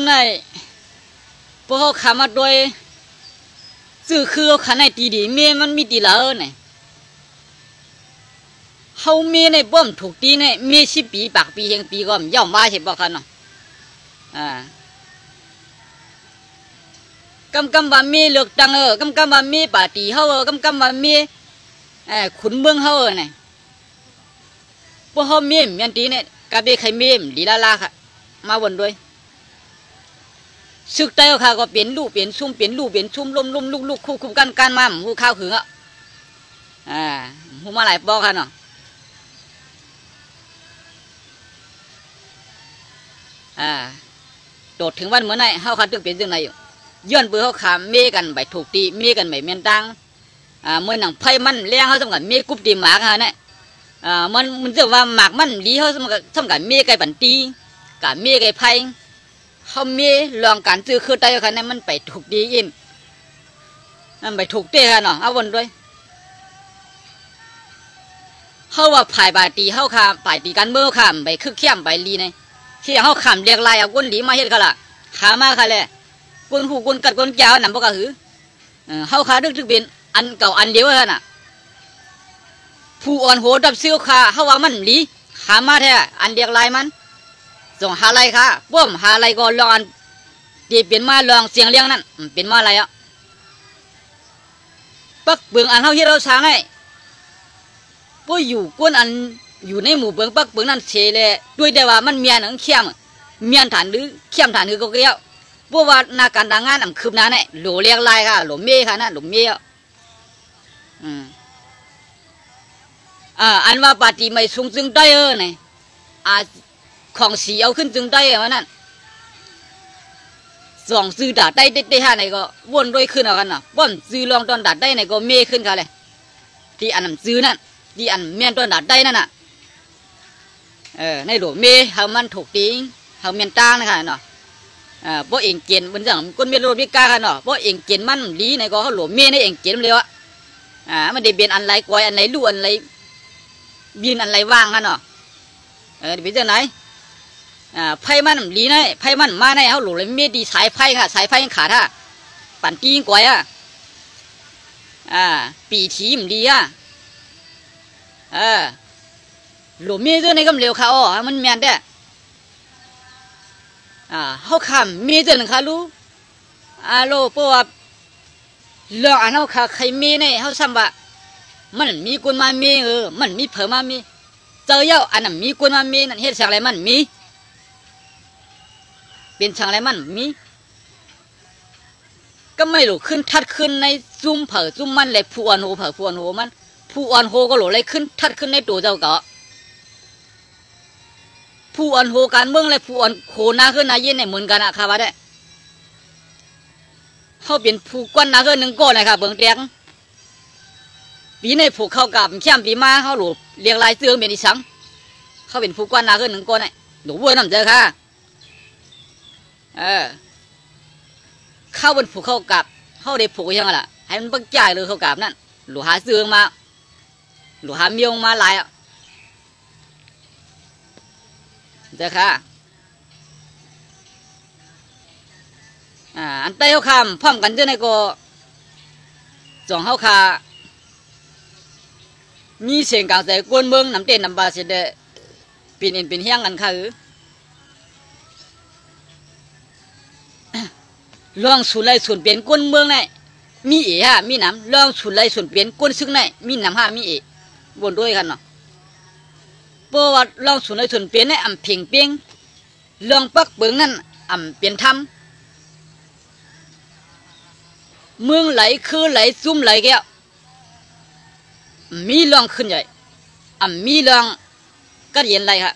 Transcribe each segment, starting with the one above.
ำในพวกเขาขามาโดยซื้อคือขาในตีดีเมมันมีตีละเนี่ยเขาเมในบ่มถูกตีเนี่ยเม10 ปีปากปีเฮงปีก็ย่อมว่าใช่ปะคะเนาะกำว่าเมเลือกตั้งกำว่าเมปาร์ตี้เขากำว่าเมขุนเมืองเขาเนี่ยพวกเขาเมมยันตีเนี่ยกะเบใครเมมลีลาค่ะมาวนด้วยศึกเตะค่ะก็เปลี่ยนลูกเปลี่ยนซุ่มเปลี่ยนลูกเปลี่ยนซุ่มล้มลูกคู่กันมาหูข้าวขึงหูมาหลายปอกค่ะเนาะโดดถึงวันเมื่อไหร่เขาคัดตึกเป็นยังไงอยู่ย้อนเบื่อเขาขามเมกันใบถูกตีเมกันใบเมียนตังเมื่อหนังไพ่มันเลี้ยงเขาสมกับเมกุบตีหมากค่ะเนี่ยมันจะว่าหมากมันดีเขาสมกับเมไก่บันตีกับเมไก่ไพ่เขาเมลองการซื้อคือไตค่ะเนี่ยมันไปถูกดีอินมันไปถูกเตะค่ะเนาะเอาวนด้วยเขาว่าผ่ายบาตีเขาขามผ่ายตีกันเมื่อขามไปคึกเข้มไปลีเนี่ยที่เขาขามเรียกลายเอาก้นหลีมาเฮ็ดกันละขามาค่ะเลยก้นหูก้นกัดก้นแก้วหนำพวกกระหือเขาขาดึกเป็นอันเก่าอันเดียวค่ะน่ะผู้อ่อนโหดับเสี้ยวขาเขาว่ามันหลีขามาแท้อันเรียกลายมันส่งหาอะไรค่ะป้อมหาอะไรก็ลองอันตีเป็นมาลองเสียงเลี้ยงนั่นเป็นมาอะไรอ่ะปักเบืองอันเขาเฮ็ดเราช้างไงพวกอยู่ก้นอันอยู่ในหมู่เบืองปักเบืองนั่นเฉยเลยด้วยแต่ว่ามันเมียหนังเข้มเมียนฐานหรือเข้มฐานคือก็เกี่ยวพวกว่านาการต่างงานคืบหน้าเนี่ยหลเรียกลายค่ะหลเมย์ค่ะนะหลเมย์อันว่าปฏิไม่สูงจึงได้เนี่ยของสีเอาขึ้นจึงได้เหมือนนั้นสองซื้อด่าได้ห้าไหนก็วนด้วยขึ้นเอากันนะว่นซื้อลองตอนด่าได้ไหนก็เมย์ขึ้นค่ะเลยที่อันนั้นซื้อนั่นที่อันเมียนตอนด่าได้นั่นน่ะในหลเมย์เขามันถูกตีเขาเมียนตั้งนะคะเนาะเพราะเองเกณฑ์มันอย่างคนเมียนโรบิก้าค่ะเนาะเพราะเองเกณฑ์มันดีไหนก็เขาหลเมย์ในเองเกณฑ์มันเลยวะมันได้เบียนอันไรกวยอันไหนลู่อันไรบินอันไรว่างค่ะเนาะเป็นจังไหนไพ่มันดีนะไพ่มันมาในเขาหลุดเลยไม่ดีสายไพ่ค่ะสายไพ่ขาดฮะปั่นตีนกวยปีทีมดีหลุดมีด้วยในกำเร็วเขามันแมนได้เขาขำมีด้วยนะคะรู้โลเพราะว่าเรื่องอันเขาขาใครมีในเขาซ้ำว่ามันมีคนมามีมันมีเผอมามีเจอเยอะอันนั้นมีคนมามีนั่นเฮ็ดช่างอะไรมันมีเป็นช่างอะไรมันมีก็ไม่รู้ขึ้นทัดขึ้นในซุ่มเผอซุ่มมันเลยผู้อ่อนโหเผอผู้อ่อนโหมันผู้อ่อนโหก็หลุดเลยขึ้นทัดขึ้นในตัวเจ้าเกาะผู้อ่อนโหการเมืองเลยผู้อ่อนโหนาขึ้นนาเย็นเนี่ยเหมือนกันนะครับว่าได้เขาเป็นผู้กวนนาขึ้นหนึ่งก้อนนะครับเบิ่งเตียงปีในผูกเข้ากับแค่ปีมาเขาหลุดเรียงลายเสื้อเป็นอีสังเขาเป็นผู้กวนนาขึ้นหนึ่งก้อนเนี่ยหนูวัวน้ำเจอค่ะเข้าบนผูกเข้ากับเข้าได้ผูกยังไงล่ะให้มันปักจ่ายเลยเข้ากับนั่นหลุดหาเสื้อมาหลุดหาเมียงมาหลายเจอค่ะอันใต้เขาคำพร้อมกันเจ้าในก็จ่องเขาคามีเสียงกลางใส่กวนเมืองน้ำเต้นน้ำบาเสด็จปีนเอ็นเป็นเฮี้ยงกันค่ะลองสุดเลยส่วนเปลี่ยนกวนเมืองไหนมีมีน้ำลองสุดเลยส่วนเปลี่ยนกวนซึ่งไหนมีน้ำมีบนด้วยกันเนาะเพราะว่าลองสุดเลยส่วนเปลี่ยนในอ่ำเพียงเปียงลองปักเบิ้งนั่นอ่ำเปลี่ยนทำเมืองไหลคือไหลซุ่มไหลแก้วมีลองขึ้นใหญ่มีลองก็เย็นไรฮะ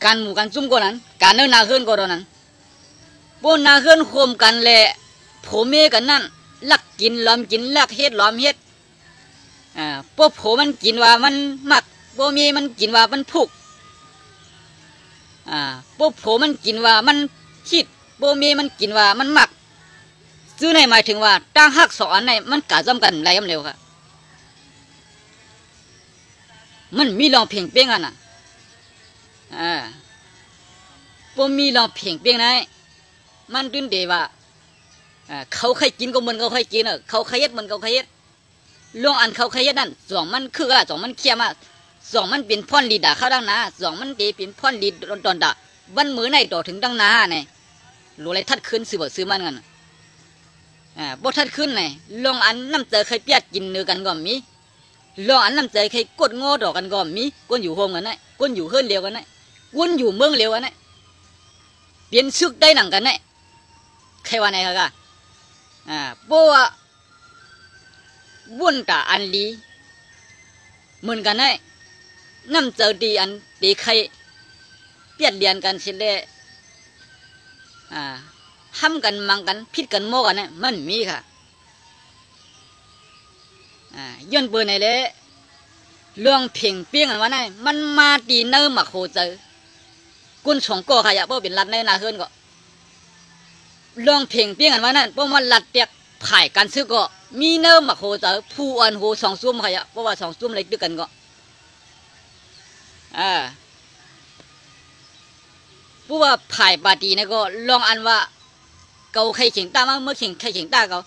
การหมู่กันซุ่มก็นั้นการเนื้อนาขึ้นก็ตอนนั้นพวกนาขึ้นโคมกันแหละผมเมกันนั่นลักกินล้อมกินลักเฮ็ดล้อมเฮ็ดพวกผมมันกินว่ามันมักพวกเมมันกินว่ามันพุกพวกผมมันกินว่ามันคิดพวกเมมันกินว่ามันมักซื้อในหมายถึงว่าตั้งหักสอนในมันกะจำกันไรเร็วค่ะมันมีลองเพ่งเป้งกัน พวกมีลองเพ่งเปียงไหนมันตื่นเดว่าเขาใครกินก็เหมือนเขาใครกินเขาใครเย็ดเหมือนเขาใครเย็ดลองอันเขาใครเย็ดนั่นสองมันคือละสองมันเคี้ยมาสองมันเป็นพ่อนลีดาเข้าดังนาสองมันเป็นพ่อนลีดตอนด่าวันมือในต่อถึงดังนาเนี่ยรู้อะไรทัดขึ้นซื้อมันกันบ่ทัดขึ้นไงลองอันน้ำเตยเคยเปียดกินเนื้อกันก็มีลองอันน้ำเตยเคยกดงอดอกกันก็มีก้นอยู่โฮมกันไงก้นอยู่เฮือนเลียวกันไงก้นอยู่เมืองเลียวกันไงเปลี่ยนซึกได้หนังกันไงใครว่าไงครับบ่ว่าวุ่นกับอันลีเหมือนกันไงน้ำเตยดีอันดีใครเปียดเลียนกันเสร็จแล้วห้ามกันมังกันพิดกันโมกันเนี่ยมันมีค่ะย้อนเปิดไหนเลยเรื่องเพ่งเปี้ยงกันวะเนี่ยมันมาตีเนื้อมาโคเจอกุนสองก่อขยะเพราะเป็นรัดในนาเฮือนก็เรื่องเพ่งเปี้ยงกันวะนั่นเพราะมันรัดเตียกผ่ายกันซื้อก็มีเนื้อมาโคเจอผู้อันโหสองซุ้มขยะเพราะว่าสองซุ้มเล็กด้วยกันก็ผู้ว่าผ่ายปาตีเนี่ยก็ลองอันว่าเกาใครเข่งตามาเมื่อเข่งใครเข่งตาเขา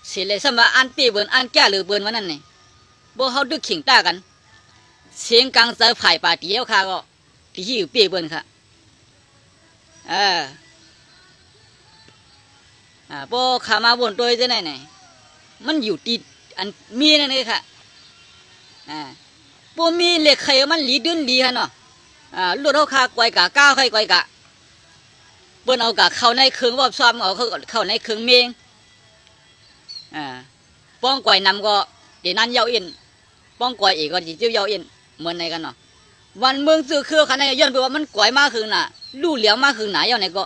เสียเลยสมาอันเปียเบิร์นอันแก่หรือเบิร์นวันนั้นเนี่ยบ่เขาดึกเข่งตากันเสียงกลางเจอผ่ายปาตีแล้วค่ะก็ที่อยู่เปียเบิร์นค่ะบ่ขามาบนตัวจะไหนเนี่ยมันอยู่ติดอันมีนั่นเลยค่ะบ่มีเหล็กไขมันหลีดื้นหลีค่ะเนาะลุดเขาคาไกวกะก้าวไขไกวกะเปิ้นเอากะเข้าในเครื่องว่าซ้อมเอาเข้าในเครื่องเมงป้องไกวนำก็เดี๋ยวนั้นเย้าอินป้องไกวอีกก็จิจิ้วเย้าอินเหมือนในกันเนาะวันเมืองซื้อเครือขันในย้อนไปว่ามันไกวมากคือน่ะลู่เหลียวมากคือหนาเย้าไหนก็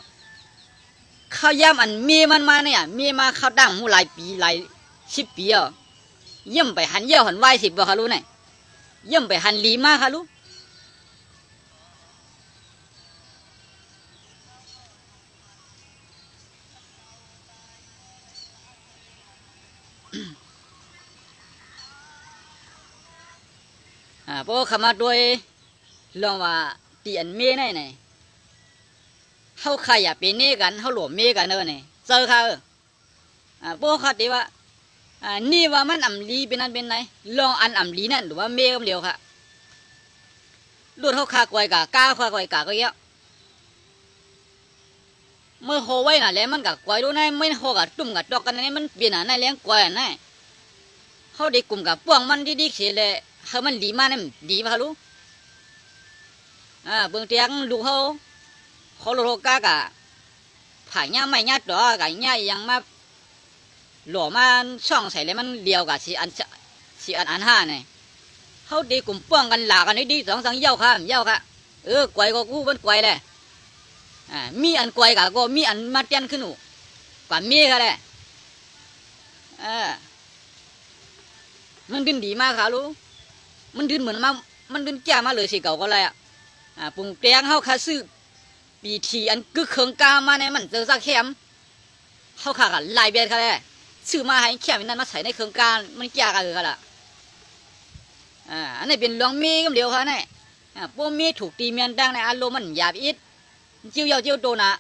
ข้าวย่ำอันมีมันมาเนี่ยมีมาข้าวดั้งมูหลายปีหลาย10 ปีเยี่ยมไปหันเยี่ยวหันไหว10บ่ค่ะรู้ไหนเยี่ยมไปหันลีมาค่ะรู้เพราะขมาด้วยลองว่าตีอันเมย์ไหนเขาใครอยากเป็นเนกันเขาหลวมเมกันเนอะเนี่ยเจอเขาเพราะเขาตีว่านี่ว่ามันอ่ำลีเป็นนั่นเป็นไหนลองอันอ่ำลีนั่นหรือว่าเมย์ก็เดียวค่ะลูดเขาคากวยกะก้าคากวยกะก็เยอะเมื่อโหไว้น่ะแล้วมันกะกวยดูนั่นไม่โหกะตุ่มกะดอกกันนี่มันเปลี่ยนนั่นเลี้ยงกวยนั่นเขาได้กลุ่มกับป้วงมันดีๆเสียเลยเขามันดีมากเนี่ยดีป่ะลูกเบื้องเตียงดูเขาโลกากะผ่ายญ่ไม่ญ่ดอกกะญ่ยังมาหล่อมาช่องใส่เลยมันเดียวกับสีอันห้าเนี่ยเขาดีกลุ่มป้วงกันหลากันดี2-3เย้าค่ะกวยก็กู้มันกวยเลยมีอันกวยกะก็มีอันมาเตียนขึ้นหนูกว่ามีค่ะเลยมันดินดีมากค่ะลูกมันดินเหมือนมามันดินแก่มาเลยสิเก่าก็เลยปุ่งแตงเขาขาซื้อปีทีอันกึกเขิงกามาเนี่ยมันเจอซากแคมเขาขากันลายเบียดค่ะเลยซื้อมาให้แคมนั้นมาใส่ในเขิงกามันแก่กันเลยค่ะล่ะอันนี้เป็นหลวงมีก็เดียวค่ะเนี่ยพวกมีถูกตีเมียนดังในอารมณ์มันหยาบอิดจิ้วยาวจิ้วโตนะ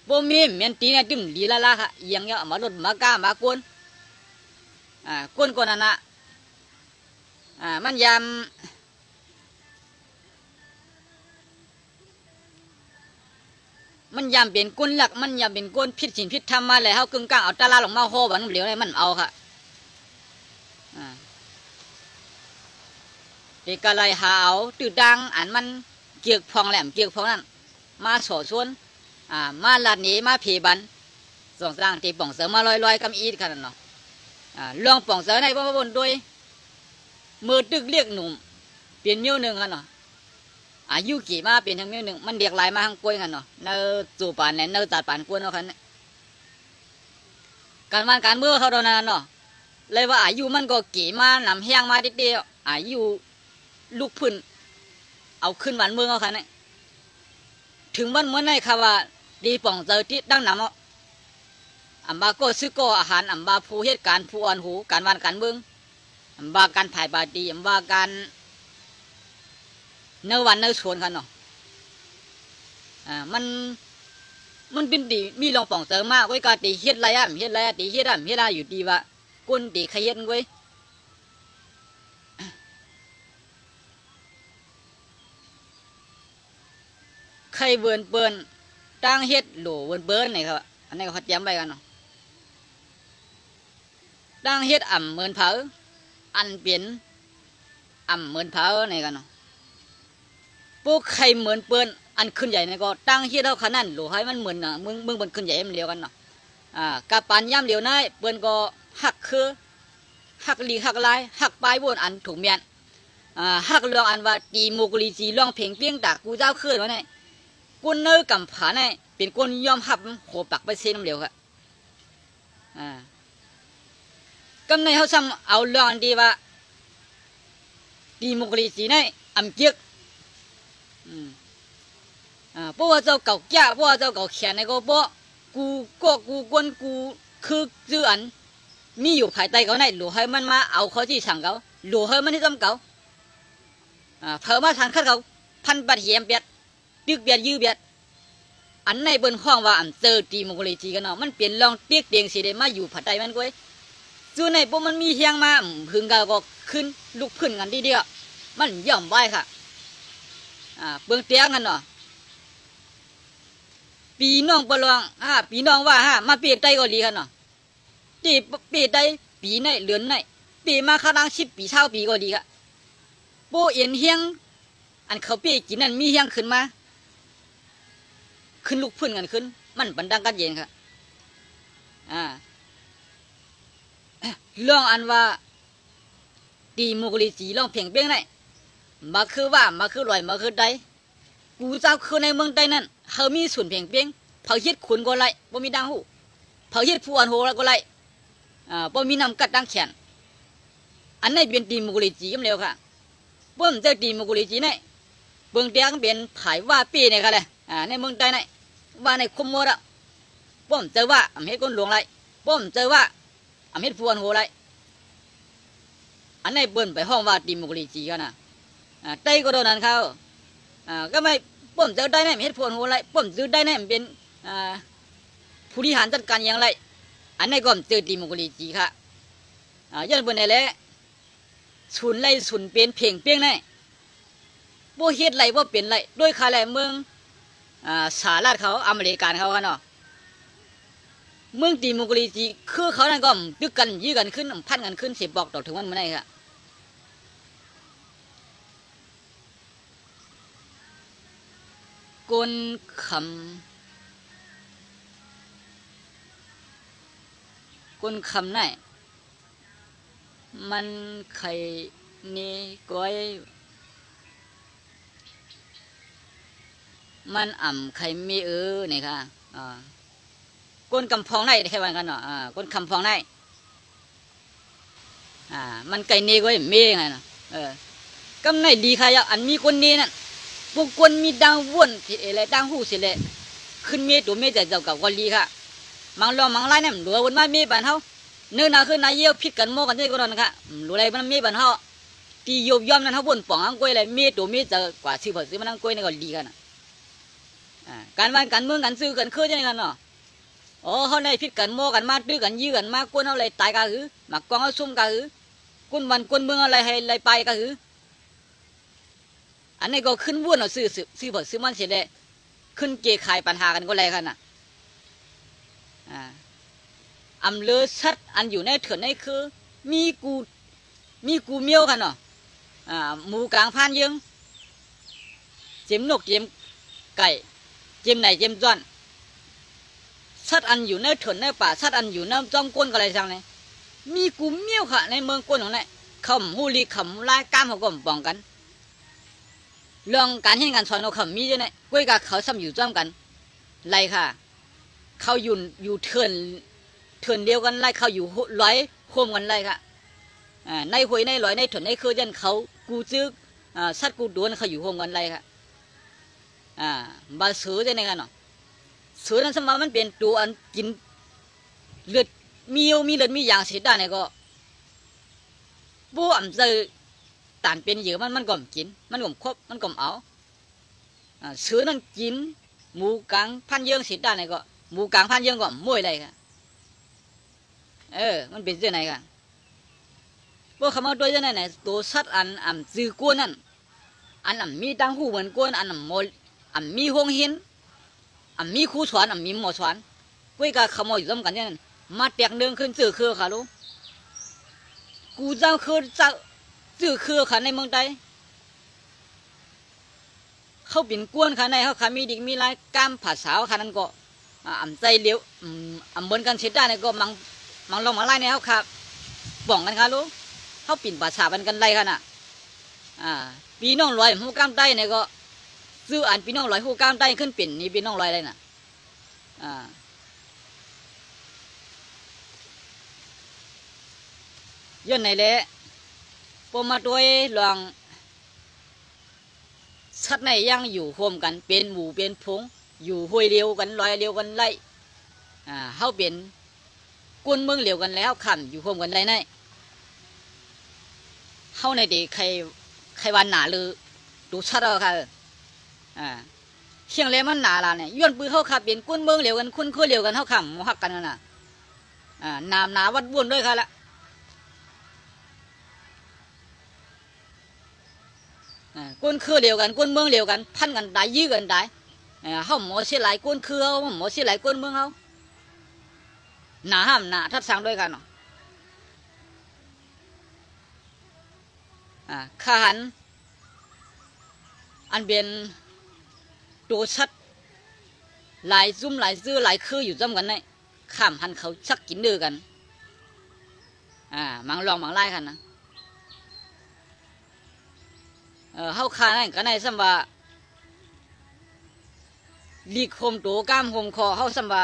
พวกมีเมียนตีเนี่ยดึงดีละค่ะยังเยอะมาลดมากล้ามากวนกวนนั่นนะมันยำเป็นกวนหลักมันยำเป็นกวนพิษสินพิษทำมาเลยเขากึ่งกลางเอาตาลาลงมาโหวันเหลียวเลยมันเอาค่ะเด็กอะไรหาเอาตื่นดังอันมันเกี่ยวพองแหลมเกี่ยวพองนั่นมาโฉชวนมาลาดนี้มาผีบันส่งสร้างตีป่องเสือมาลอยกำอีดขนาดเนาะลองป่องเสือในบนด้วยมือตึกเรียกหนุ่มเปลี่ยนมิ้วหนึ่งกันเนาะอายุกี่มาเปลี่ยนทั้งมิ้วหนึ่งมันเรียกลายมาทั้งกล้วยกันเนาะเนื้อจูปานเนี่ยเนื้อจัดปานกล้วยเนาะคันการบ้านการเมื่อเขาโดนนั่นเนาะเลยว่าอายุมันก็กี่มานำแห้งมาดิเดียวอายุลูกพื้นเอาขึ้นวันเมืองเขาคันเนี่ยถึงวันเมื่อไหร่ค่ะว่าดีป่องเจอที่ดังนำอัมบาโกซึโกอาหารอัมบาผู้เหตุการณ์ผู้อ่อนหูการวันการเมือง ว่าการถ่ายบาดีว่าการเนื้อวันเนื้อชวนกันเนาะมันเป็นดีมีลองป่องเติมมากไว้ก็ตีเฮ็ดไรเฮ็ดไรตีเฮ็ดอยู่ดีว่ากุนตีขยันไว้ใครเวิร์นเปิ้นตั้งเฮ็ดโหลเวิร์นเปิ้นนี่ครับอันนี้เขาเตรียมไว้กันเนาะตั้งเฮ็ดเหมือนเผาอันเปลี่ยนเหมือนเผานี่กันเนาะพวกใครเหมือนเปิ้นอันขึ้นใหญ่นี่ก็ตั้งเฮ็ดเท่าขนาดโหลให้มันเหมือนน่ะมึงบนขึ้นใหญ่มันเดียวกันเนาะกับปานย่ำเดียวนั่นเปิ้นก็หักคือหักลีหักลายหักปลายบนอันถูกเมียนหักเรื่องอันว่าตีโมกุลีจีร้องเพลงเปี้ยงตากูเจ้าขึ้นวะเนี่ยกุนเนื้อกำผาเนี่ยเป็นกุนยอมหับโหปักไปเส้นน้ำเหลวครับกำในเขาซ้ำเอาเรื่องอันดีว่าตีโมกุลีจีเนี่ยอำเกียกเพราะว่าเจ้าเก่าแก่เพราะว่าเจ้าเก่าแขนในก็เพราะกูกวนกูคือจื้ออันมีอยู่ภายใต้เขาในหลวงให้มันมาเอาเขาที่สั่งเขาหลวงให้มันที่จำเขาเพิ่มมาทางขั้นเขาพันบัดเหียมเบียดตึกเบียดยื้อเบียดอันในบนห้องว่าอันเจอตีมงคลจีกันเนาะมันเปลี่ยนลองเตียกเตียงสีเดมาอยู่ภายใต้มันก้อยจู่ในพวกมันมีเฮียงมาพึ่งก็ขึ้นลุกขึ้นกันทีเดียวมันย่อมไหวค่ะเบื้องเตียงกันเนาะปีน้องปลองปีน้องว่ามาเปียดใจก็ดีกันเนาะตีเปียดใจปีในเหลือนในปีมาข้าง10 ปีเท่าปีก็ดีค่ะโบเอ็นเฮียงอันเขาเปียกินนั่นมีเฮียงขึ้นมาขึ้นลุกพื้นกันขึ้นมันบันดังกันเย็นค่ะเรื่องอันว่าตีโมกุลีจีร้องเพลงเปี้ยงไหนมาคือว่ามาคือลอยมาคือใดกูเจ้าคือในเมืองใดนั่นเขามีส่วนเพลงเปี้ยงเผาเฮ็ดขุนก็ไล่บ่มีดังหูเผาเฮ็ดผู้อันโหก็ไล่บ่มีนำกัดดังแขนอันนี้เป็นตีโมกุลีจีกันเร็วค่ะเบิ่มเจ้าตีโมกุลีจีเนี่ยเบิ่งเตียงเป็นผายว่าปีเนี่ยค่ะเลยในเมืองใดเนี่ยว่าในคุมโมดะป้อมเจอว่าอำเฮ็ดก้นหลวงไรป้อมเจอว่าอำเฮ็ดพวนโหไรอันนี้เบิ่นไปห้องว่าตีมุกลีจีกันนะไต้ก็โดนนั้นเขาก็ไม่ป้อมเจอได้เนี่ยอำเฮ็ดพวนโหไรป้อมเจอได้เนี่ยเป็นผู้บริหารจัดการอย่างไรอันนี้ก็เจอตีมุกลีจีค่ะย้อนเบิ่นไหนแหละสุนไล่สุนเป็นเพ่งเปี้ยงเนี่ยบ่เฮ็ดไรบ่เป็นไรด้วยคาแลเมืองสหรัฐเขาอเมริกันเขากันเนาะเมืองตีโมกุลีจีคือเขานั่นก็ตึกกันยื้อกันขึ้นพันกันขึ้น10 บอกต่อถึงวันเมื่อไหร่ครับกลคำไหนมันใครนี่ก้อยมันใครมีนี่ค่ะก้นกำพองได้แค่วันกันเนาะก้นคำพองได้มันไก่เนก้อยเมย์ไงเนาะกำไหนดีค่ะอันมีคนนี้นั่นพวกคนมีดังว่นสิอะไรดังหูสิเลยขึ้นเมย์ตัวเมย์จะเจ้ากับคนดีค่ะมังรอมังไล่เนี่ยหลัววนมาเมย์บ้านเฮาเนื้อหนาขึ้นนายเยี่ยวพิษกันโมกันได้ก็นอนค่ะหลัวอะไรมันเมย์บ้านเฮาตีโยบย่อมนั่นเฮาวนป่องอังก้อยอะไรเมย์ตัวเมย์จะกว่าซื้อมันอังก้อยนี่ก็ดีกันการวันการเมืองการซื้อกันคือยังไงกันเนาะเขาในพิษกันโมกันมาดื้อกันยื้อกันมากวนเอาอะไรตายกันหือมากองเอาซุ่มกันหือกุนวันกุนเมืองอะไรให้อะไรไปกันหืออันนี้ก็ขึ้นวุ่นเอาซื้อมันเสร็จเลยขึ้นเกยขายปัญหากันก็อะไรกันน่ะอำเลอชัดอันอยู่ในเถื่อนในคือมีกูเมียวกันเนาะหมูกลางพานยังเจ็มนกเจ็มไก่เจ็มไหนเจ็มจ้อนชัดอันอยู่ในเถื่อนในป่าชัดอันอยู่ในจ้องก้นก็อะไรสั่งเลยมีกูเมียวค่ะในเมืองก้นของนี่ขำหูลีขำลายก้ามเขาก็ป้องกันเรื่องการเห็นการสอนเราขำมีด้วยเนี่ยกุ้ยกับเขาซ้ำอยู่จ้อมกันไรค่ะเขาอยู่เถื่อนเดียวกันไรเขาอยู่ร้อยโคมกันไรค่ะในหวยในร้อยในเถื่อนในคือยันเขากูจึกชัดกูดวนเขาอยู่โคมกันไรค่ะบาสือได้ในกันเนาะสือนั้นสมัยมันเป็นตัวอันกินเลือดมีเลือดมีอย่างเสียได้เนี่ยก็โบ ปูอ่ำเจอตานเป็นเหยื่อมันก่อมกินมันก่อมคบมันก่อมเอาซื้อนั่งกินหมูกลางพันเยื่อสิได้ไหนก็หมูกลางพันเยื่อก็มวยอะไรกันมันเป็นยังไงกันพวกเขามาด้วยยังไงตัวสัตว์อันอ่ำซื้อกวนนั่นอันอ่ำมีตังหูเหมือนกวนอันอ่ำโมอ่ำมีห้องหินอ่ำมีคู่สวนอ่ำมีหมอสวนพวกก็ขโมยร่วมกันเนี่ยมาแตกเดินขึ้นซื้อคือค่ะลูกกูเจ้าคือเจ้าซื้อคือค่ะในเมืองใดเขาเป็นกวนค่ะในเขาขามีดิมีลายกล้ามผัดสาวค่ะนั่นก็อ่ำใจเลี้ยวอ่ำเหมือนกันเสียได้เนี่ยก็มังลงมาไล่เนี่ยเขาค่ะบ่องกันค่ะลูกเขาปิ่นภาษากันไรค่ะน่ะปีน้องลอยหูกล้ามใต้เนี่ยก็ซื้ออันปีน้องลอยหูกล้ามใต้ขึ้นปิ่นนี่ปีน้องลอยเลยน่ะย้อนไหนแหละพอมาด้วยลองชัดในยังอยู่โฮมกันเป็นหมู่เป็นพงอยู่ห้วยเลี้ยวกันลอยเลี้ยวกันไล่เขาเป็นกวนเมืองเลี้ยวกันแล้วขำอยู่โฮมกันไรในเข้าในเด็กใครวันหนาหรือดูชัดเอาค่ะเชียงเลมันหนาละเนี่ยย้อนปืนเขาขับเป็นกวนเมืองเลี้ยวกันคุ้นเคยเลี้ยวกันเขาขำหักกันน่ะนามหนาวัดบุญด้วยค่ะละก้นคือเดียวกันก้นเมืองเดียวกันพันกันได้ยื้อกันได้เขาหมอเสียหลายก้นคือเขาหมอเสียหลายก้นเมืองเขาหนาห้ามหนาทัดสั่งด้วยกันเนาะข้าหันอันเป็นตัวชัดหลายซุ่มหลายซื้อหลายคืออยู่จำกันได้ข้ามหันเขาชักกินเดือกันมังลองมังไล่กันนะเขาคานั่นก็ในสัมว่าลีกโฮมตัวก้ามโฮมคอเขาสัมว่า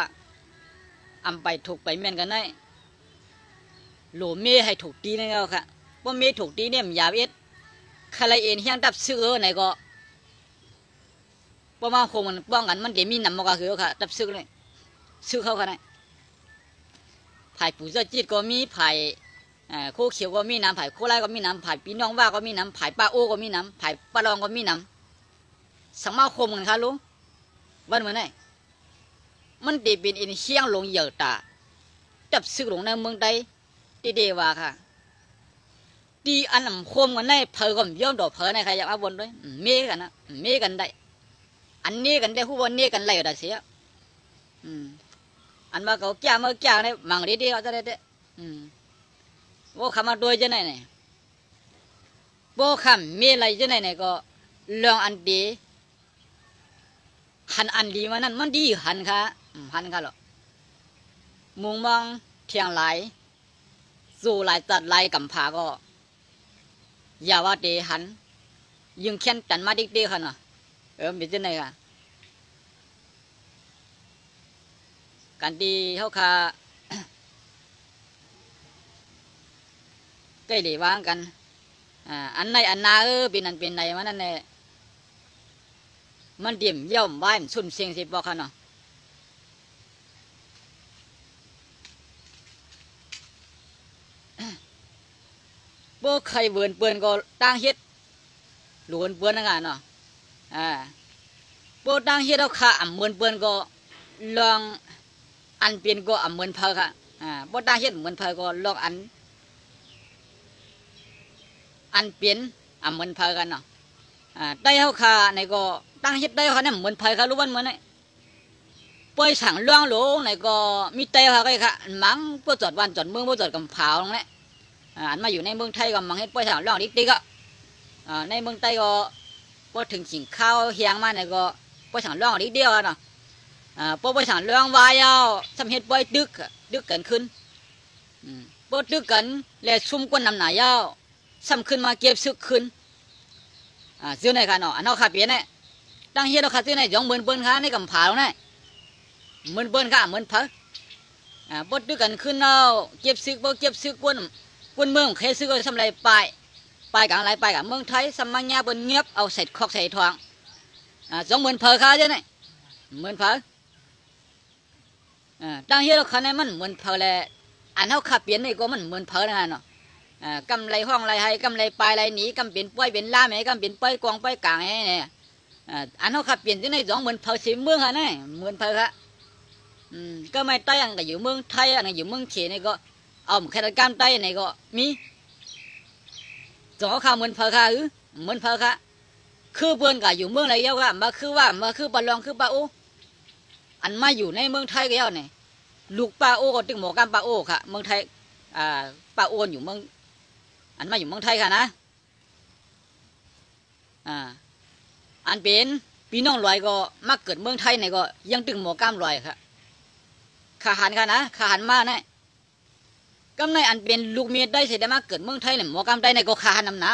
อำไปถูกไปแม่นกันได้โหลเมให้ถูกตีนี่แล้วค่ะว่าเมถูกตีเนี่ยมันยาเอ็ดใครเอ็นเฮียงดับซื้อไหนก็ว่ามาโฮมมันป้องกันมันเดี๋ยวมีน้ำมันก็คือค่ะดับซื้อเลยซื้อเขาค่ะนะไผ่ปู่เจ้าจีดก็มีไผ่โคเขียวก็มีน้ำไผ่โคไล่ก็มีน้ำไผ่ปีน้องว่าก็มีน้ำไผ่ป้าโอก็มีน้ำไผ่ป้ารองก็มีน้ำสมาคมกันค่ะลุงวันเหมือนไงมันเดเป็นอินเชียงลงเหยื่อตาจับซื้อลงในเมืองใดเดว่าค่ะดีอันนำคมกันได้เพอก็ย่อมดอกเพอในใครอยากเอาบนด้วยเมกันนะเมกันได้อันนี้กันได้ผู้วันนี้กันไรก็ได้เสียอันว่าเขาแก่เมื่อแก่เนี่ยมังดีๆเขาจะได้ว่าคำมาด้วยจะไหนเนี่ยว่าคำมีอะไรจะไหนเนี่ยก็ลองอันดีหันอันดีมานั่นมันดีหันค่ะหันค่ะหรอมุงมองเทียงไหลสู่ไหลตัดไหลกำผาก็อย่าว่าดีหันยิงเขียนจันมาดิ๊กๆค่ะเนาะเป็นจะไหนค่ะการดีเขาค่ะใกล้หลีว่างกันอันในอันนาเป็นอันเป็นในมันนั่นแหละมันเดี่ยมย่อมไหวมันสุ่มเสียงสิบอกค่ะเนาะบ่ใครเบือนเปือนก็ตั้งเฮ็ดหลวนเปือนนั่นไงเนาะบ่ตั้งเฮ็ดเอาค่ะอ่ำเบือนเปือนก็ลองอันเปลี่ยนก็อ่ำเบือนเพอค่ะบ่ตั้งเฮ็ดเหมือนเพอก็ลองอันเปลี่ยนเหมือนเพอกันเนาะได้เขาขาในก็ตั้งเฮ็ดได้เขาเนี่ยเหมือนเพอเขารู้วันเหมือนไงปล่อยสั่งล่วงหลงในก็มีเตะเขาก็ค่ะมังพวกจอดวันจอดเมืองพวกจอดกำเผาตรงนี้อันมาอยู่ในเมืองไทยก็มังให้ปล่อยสั่งล่วงนิดๆก็ในเมืองไทยก็พอถึงสิ่งข้าวเฮียงมาในก็ปล่อยสั่งล่วงนิดเดียวเนาะปล่อยสั่งล่วงวายเอาทำเฮ็ดปล่อยดึกกันขึ้นปล่อยดึกกันและซุ่มก้นนำหนายาวซ้ำขึ้นมาเก็บซึกขึ้นซื้อในค่ะเนาะอันเอาขาเปียเนี่ยตั้งเฮียเราขาซื้อในย่องเหมือนเปิ้ลค่ะในกำผาตรงนี้เหมือนเปิ้ลค่ะเหมือนเพอปดด้วยกันขึ้นเอาเก็บซึกบ่เก็บซึกกวนเมืองเคซึกก็ทำไรไปกลางไรไปกับเมืองไทยสมัญญาบนเงียบเอาใส่คอกใส่ทองย่องเหมือนเพอค่ะใช่ไหมเหมือนเพอตั้งเฮียเราขาในมันเหมือนเพอแหละอันเอาขาเปียนี่ก็มันเหมือนเพอนะเนาะ กำไรห้องไรให้กำไรปลายไรหนีกำเป็นป้อยเป็นล่าแม่กำเป็นป้อยกองป้อยกลางให้เนี่ยอันเขาขับเปลี่ยนที่ใน20,000เผาสิเมืองฮะเนี่ย10,000เผาฮะก็ไม่ใต้อันก็อยู่เมืองไทยอันก็อยู่เมืองเขนี่ก็เอาแค่กำใต้นี่ก็มี2,000เผาค่ะ10,000เผาค่ะคือเพื่อนก็อยู่เมืองไรเยอะค่ะมาคือปลองคือปลาโออันมาอยู่ในเมืองไทยก็เยอะเนี่ยลูกปลาโอก็ตึงหมอกำปลาโอค่ะเมืองไทยปลาโอนอยู่เมืองอันมาอยู่เมืองไทยค่ะนะอันเป็นพี่น้องลอยก็มาเกิดเมืองไทยเนี่ยก็ยังตึงหมอกำลอยค่ะขาหันค่ะนะขาหันมาเนี่ยกำในอันเป็นลูกเมียได้เสร็จมาเกิดเมืองไทยเนี่ยหมอกำได้เนี่ยก็ขาหันนำหนา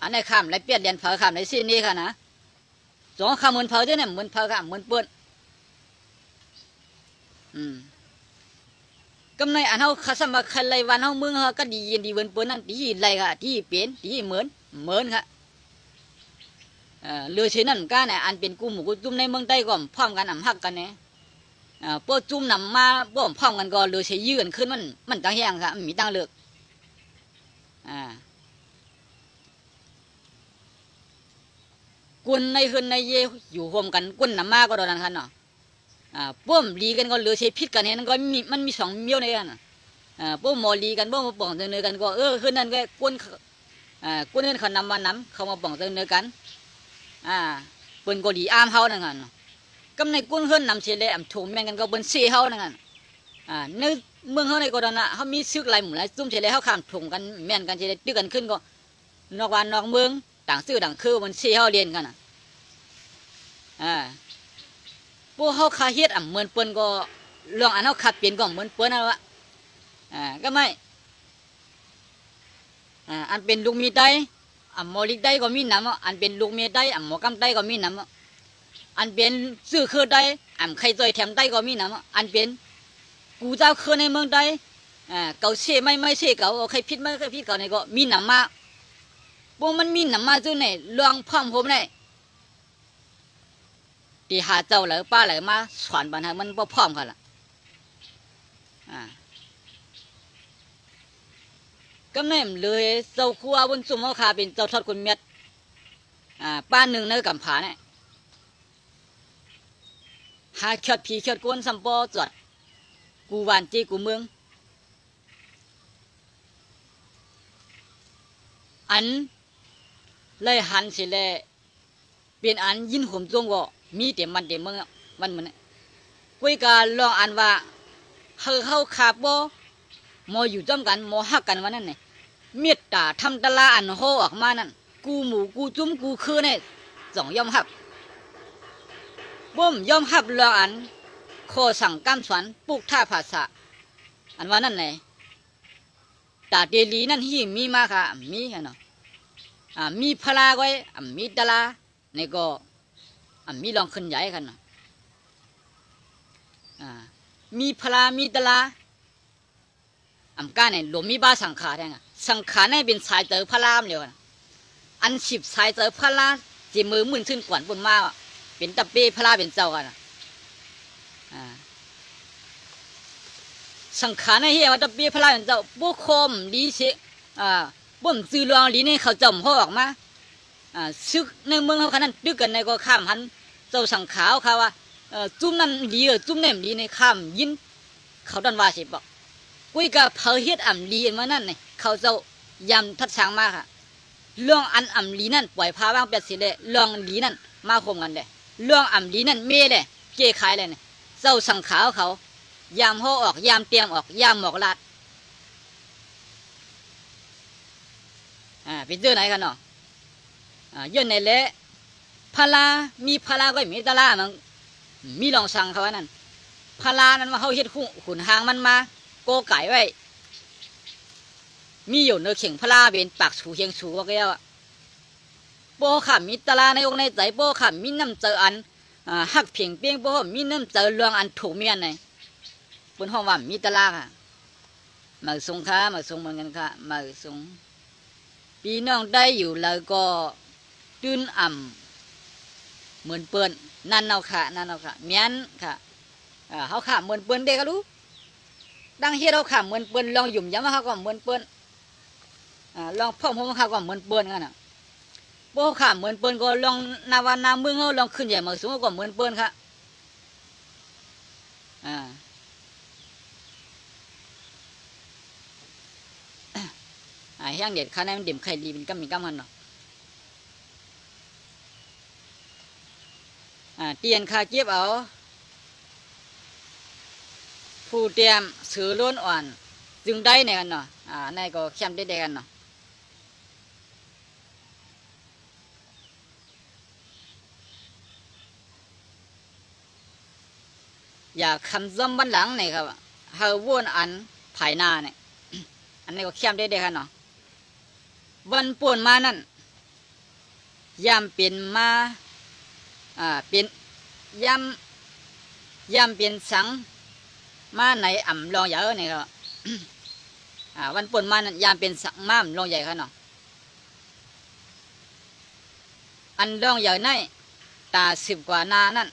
อันในข้ามไรเปียดเรียนเผาข้ามในสิ้นนี้ค่ะนะ2,000เผาเจ้าเนี่ย10,000เผาค่ะ10,000เปิ้ลกำในอันเขาขัดสมัครใครวันเขาเมืองเขาก็ดีเย็นดีเวินเปิ้ลนั่นดีไรค่ะดีเป็นดีเหมือนค่ะเรือเชนั่นก็เนี่ยอันเป็นกูหมูกูจุ่มในเมืองใต้ก็พร้อมกันหักกันเนี่ยพวกจุ่มนำมาพวกพร้อมกันก็เรือเชยืนขึ้นมันตั้งแห้งค่ะมีตั้งเลือกกุนในคืนในเยอยู่รวมกันกุนนำมาก็โดนนั่นค่ะเนาะพวกลีกันก็เรือเชพิษกันเนี่ยก็มันมี2เมี่ยวในกันพวกหมอลีกันพวกมาป่องเนื้อกันก็คืนนั้นก็กุนเงินเขานำมาเขามาป่องเนื้อกันเปิ้นก็ดีอ้ามเฮานั่นกันกำในกุ้นเฮือนนำเชลถูกแม่งกันก็เปิ้นเสียเฮานั่นกันในเมืองเฮาในก็ดนะเฮามีซึกหลายหมู่หลายซุ่มเชลเฮาข้ามถงกันแม่นกันเชลตึกกันขึ้นก็นอกวันนอกเมืองต่างซื่อต่างคือมันเสียเฮาเรียนกันพวกเฮาคาเฮ็ดเหมือนเปิ้นก็เรื่องอันเฮาขับเปลี่ยนก็เหมือนเปิ้นนั่นวะก็ไม่อันเป็นลูกมีได้หมอลิกได้ก็มีน้ำอันเป็นลูกเมียได้หมอกำได้ก็มีน้ำอันเป็นซื้อคือได้ใครตัวแถมได้ก็มีน้ำอันเป็นกูเจ้าคือในเมืองได้เก่าเชี่ยไม่เชี่ยเก่าใครพิษไม่ใครพิษเก่าในก็มีน้ำมาพวกมันมีน้ำมาจึงในเรื่องพร้อมผมในที่หาเจ้าหรือป้าหรือมาสอนปัญหามันพร้อมกันละก็แม่เลยเจ้าครัวบนสุ่มเขาขาเป็นเจ้าทอดคนเม็ดป้าหนึ่งในกำผาเนี่ยหาเขียดผีเขียดก้นสัมปอจวดกูหวานจีกูเมืองอันเลยหันสิเลยเป็นอันยินห่มจงก็มีเต็มมันเต็มเมืองมันเหมือนคุยกันลองอันว่าเขาขาบบ่มออยู่จ้ำกันมอหักกันวันนั้นเนี่ยเมตตาทำตลาอันโหออกมานั่นกูหมูกูจุ้มกูคือเนี่ย2ยอมหับบ่มยอมหับลองอันโคสั่งกำสวนปลูกท่าภาษาอันว่านั่นเลยตาเดลีนั่นที่มีมาค่ะมีค่ะเนาะมีพลาไว้มีตลาในก็มีลองขึ้นใหญ่กันเนาะมีพลามีตลาก้าเนี่ยหลวมมีบ้าสังขารเนี่ยสังขารเนี่ยเป็นสายเจอพระรามเดียวกันอันฉิบสายเจอพระราจีมือมึนขึ้นกวนบนมาเป็นตะเป้พระราเป็นเจ้ากันสังขารเนี่ยเฮียว่าตะเป้พระราเป็นเจ้าบุคคมดีเชบ่มซื้อรองดีเนี่ยเขาจมเขาออกมาซึกในเมืองเขาขนาดดึกกันในก็ข้ามหันเจ้าสังขารเขาว่าจุ่มนั่นดีจุ่มเนี่ยดีในข้ามยินเขาดันว่าสิบอกกุยกับเผาเฮ็ดลีมานั่นเนี่ยเขาเจ้ายำทัดช้างมากค่ะเรื่องอันลีนั่นปล่อยพาบ้างเป็ดสิเลยเรื่องลีนั่นมาคมกันเลยเรื่องลีนั่นเม่เลยเจ๊ขายเลยเนี่ยเจ้าสังขารเขายามห่อออกยามเตรียมออกยามหมอกลาดเป็นเจ้าไหนกันเนาะยื่นในเละพลามีพลาก็มีตะลามันมีลองสั่งเขาว่านั่นพลานั้นว่าเขาเฮ็ดขุนหางมันมาโกไก่ไว้มีอยู่เนื้อเข่งพลาเป็นปากสูเชียงสูว่าแก้วโป้ขำมีตลาในองในใจโป้ขำมีน้ำเจออันหักเพียงเปียงโป้มีน้ำเจอเรื่องอันถูกเมียนไงบนห้องว่ามีตลาค่ะมาส่งค่ะมาส่งเหมือนกันค่ะมาส่งปีน้องได้อยู่แล้วก็ตื้นเหมือนเปิ้นนั่นเอาค่ะเมียนค่ะเขาค่ะเหมือนเปิ้นเด็กก็รู้ ดังเฮ็ดเอาขาเหมือนเปิ้นลองหยุ่มย้ำเขาก็เหมือนเปิ้นลองพ่อผมเขาก็เหมือนเปิ้นกันน่ะพวกขาเหมือนเปิ้นก็ลองนาวานาเมืองเขาลองขึ้นใหญ่มาสูงก็เหมือนเปิ้นค่ะแห้งเด็ดข้าในมันเดี่มไข่ดีเป็นกำมีกำมันเนาะเตียนคาเก็บเอาผู้เตรียมสือล้นอ่อนจึงได้ในกันเนาะในก็เข้มได้กันเนาะอย่าคำซ้ำบันหลังเนี่ยครับเฮาวนอันภายหน้าเนี่ยอันนี้ก็เข้มได้กันเนาะวันป่วนมานั่นยามเป็นมาเป็นยามเป็นสังมาในอ่ำรองใหญ่เนี่ยครับวันป่วนมานั่นยามเป็นสังม้ามรองใหญ่ครับเนาะอันรองใหญ่ในตา10 กว่านานั่น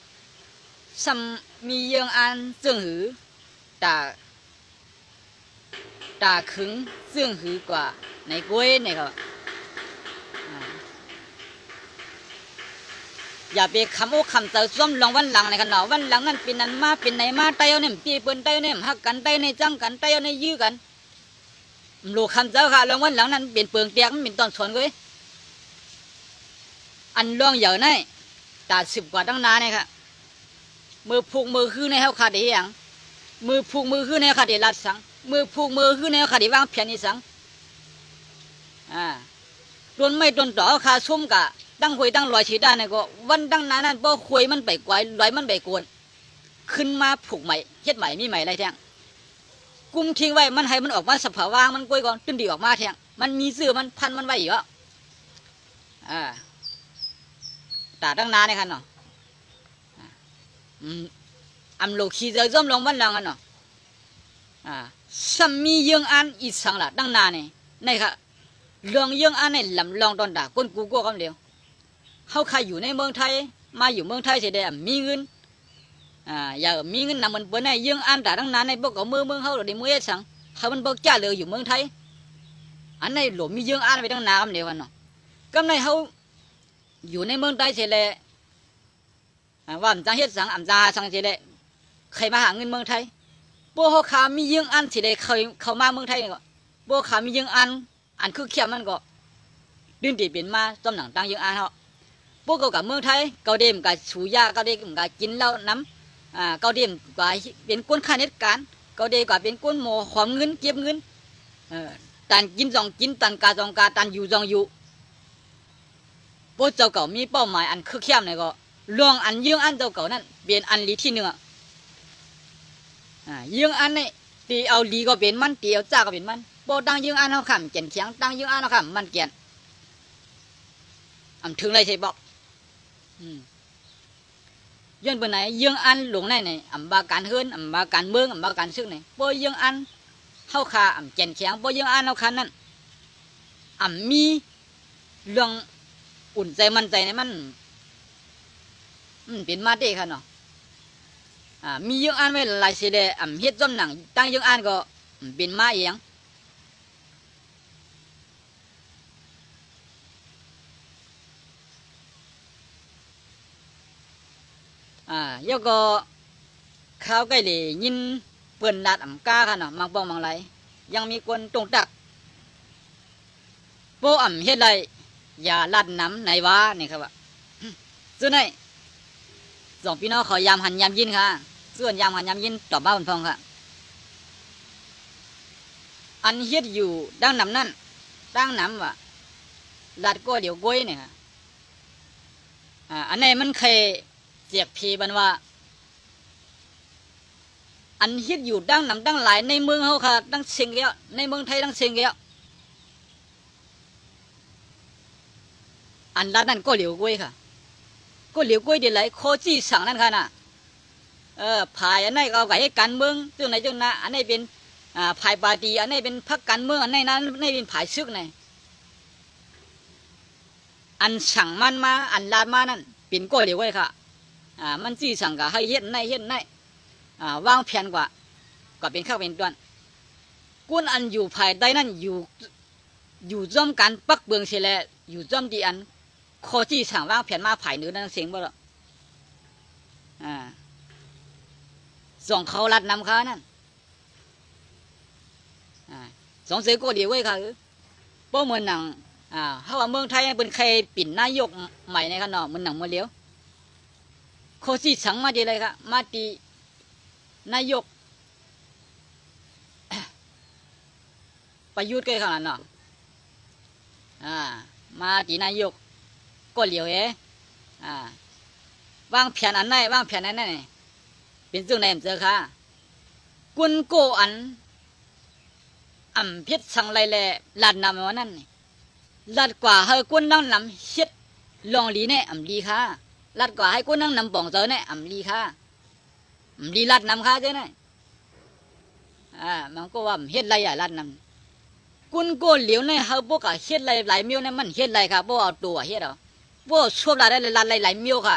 ซ้ำมีเยืองอันซึ่งหือตาขึงซึ่งหือกว่าในกล้วยเนี่ยครับอย่าไปคำโอ้คำเติซ้อมลองวันหลังในขณะวันหลังนั้นเป็นนั้นมาเป็นไหนมาไตเอาเนี่ยปีเปิ้นไตเนี่ยหักกันไตในจังกันไตเอาในยื้อกันลูกคำเจ้าค่ะลองวันหลังนั้นเป็นเปลืองเตียกมันเป็นตอนสวนก้อยอันลองเหยาในตา10 กว่าตั้งนานเนี่ยค่ะมือผูกมือคือในเฮาขาดได้ยังมือผูกมือคือในขาดได้ลัดสังมือผูกมือคือในขาดได้วางเพียนนี่สังต้นไม้ต้นต่อขาซุ่มกะตั้งหวยตั้งลอยฉีดได้เนี่ยก็วันตั้งนานนั้นบ่หวยมันไปกวายลอยมันไปกวนขึ้นมาผูกใหม่เฮ็ดใหม่มีใหม่ไรแทงกุมทิ้งไว้มันให้มันออกมาสภาวะมันกล้วยก่อนตึ้นดีออกมาแทงมันมีเสื้อมันพันมันไว้อยู่ตาตั้งนานเนี่ยค่ะเนาะอำโลขีจะย่อมลงวันหลังกันเนาะซ้ำมียังอันอีสังละตั้งนานเนี่ยค่ะเรื่องยังอันเนี่ยลำลองตอนด่าคนกูก็คำเดียวเขาใครอยู่ในเมืองไทยมาอยู่เมืองไทยเสียได้มีเงินอย่ามีเงินนำมันเปิ้ลในยังอันด่าตั้งนานในพวกเขาเมืองเขาได้เมื่อสังเขามันบอกจ้าเลยอยู่เมืองไทยอันในหลวมียังอันไปตั้งนานคำเดียวกันเนาะก็ในเขาอยู่ในเมืองไทยเสียเลยว่าจังเฮ็ดสังจาสังเสียเลยใครมาหาเงินเมืองไทยพวกเขาขามียังอันเสียเลยเขามาเมืองไทยก็พวกขามียังอันคือเขียมันก็ดึงตีเป็นมาจำหนังตั้งยังอันเขาพวกเขากับเมืองไทยเขาเดิมกับสูยาเขาเดิมกับกินเหล้าน้ำเขาเดิมกับเป็นก้นข้าราชการเขาเดิมกับเป็นก้นหมอความเงินเก็บเงินตันกิน2 กินตันกา2 กาตันอยู่2 อยู่พวกเจ้าเก่ามีเป้าหมายอันคือเขียมเนี่ยก็ลองอันยังอันเจ้าเก่านั่นเป็นอันลีที่1ยังอันนี่ตีเอาลีก็เป็นมันตีเอาจ้าก็เป็นมันพอตั้งยังอันเขาขำเจียนเขียงตั้งยังอันเขาขำมันเกียนถึงไรใช่บอกย้อนไปไหนยังอันหลวงในไหนบาการเฮิรนบาการเมืองบาการซึกไหนพอยังอันเขาขาเจียนเขียงพอยังอันเขาขันนั่นมีเรื่องอุ่นใจมันใจในมันเป็นมาเด้ค่ะเนาะมียังอันไว้หลายเสด็จเฮ็ดจำหนังตั้งยังอันก็เป็นมาเองยก็ข้าวใกล้เลยยินเปิ่นดัดกาค่ะเนาะมังปองมังไรยังมีคนตรงตักโปเฮ็ดไรอย่าลัดน้ำในว้านี่ครับว่าส่วนไหน2 พี่น้องขอยามหันยามยินค่ะส่วนยามหันยามยินตอบบ้าบนฟองค่ะอันเฮ็ดอยู่ดังน้ำนั่นดังน้ำว่าลัดก็เดี๋ยวก้อยเนี่ยค่ะอันไหนมันเคยเจียกพีบันว่าอันฮิตอยู่ดังนำดังหลายในเมืองเขาค่ะดังเสียงเกี้ยวในเมืองไทยดังเสียงเกี้ยวอันด้านนั้นก็เหลียวกล้วยค่ะก็เหลียวกล้วยเดี๋ยวไหลโคจี้สั่งนั่นค่ะน่ะภายอันไหนเอาไว้ให้การเมืองจังไหนจังนะอันไหนเป็นภายปาร์ตี้อันไหนเป็นพรรคการเมืองอันไหนนั้นอันไหนเป็นภายซึกไหนอันสั่งมันมาอันลาดมานั่นเป็นก็เหลียวกล้วยค่ะมันจี้สั่งกับให้เฮ็ดในวางแผนกว่าเป็นข้าวเป็นต้น กุนอันอยู่ภายใต้นั่นอยู่จ้อมการปักเบืองเสียแลอยู่จ้อมดีอันคอจี้สั่งว่างแผ่นมาภายเนื้อนั่นเสียงบ่ละส่งเขาลัดนำเขานั่นสองเสือก็ดีไว้ค่ะเพราะเหมือนหนังถ้าว่าเมืองไทยเป็นใครปิ่นนายกใหม่ในขนมมันหนังมาเลี้ยวโคซี่สังมาดีเลยครับมาตีนายกประยุทธ์ก็ขนาดนั้นมาตีนายกก็เหลียววางแผนอันไหนวางแผนอันไหนเป็นซึ่งในเจอค่ะกุนโกอันเพชรสังไรแลลาดนำวันนั้นลาดกว่าให้กุนนั่งนำเช็ดลองลีเนี่ยลีค่ะลาดกว่าให้กุนนั่งนำป่องเจอเนี่ยลีค่ะลีลาดนำค่ะเจ้าเนี่ยมันก็ว่าเฮ็ดไรลาดนำกุนโกเหลียวเนี่ยเขาบอกว่าเฮ็ดไรหลายมิ้วเนี่ยมันเฮ็ดไรค่ะบอกเอาตัวเฮ็ดเอาบอกชอบอะไรลาดหลายมิ้วค่ะ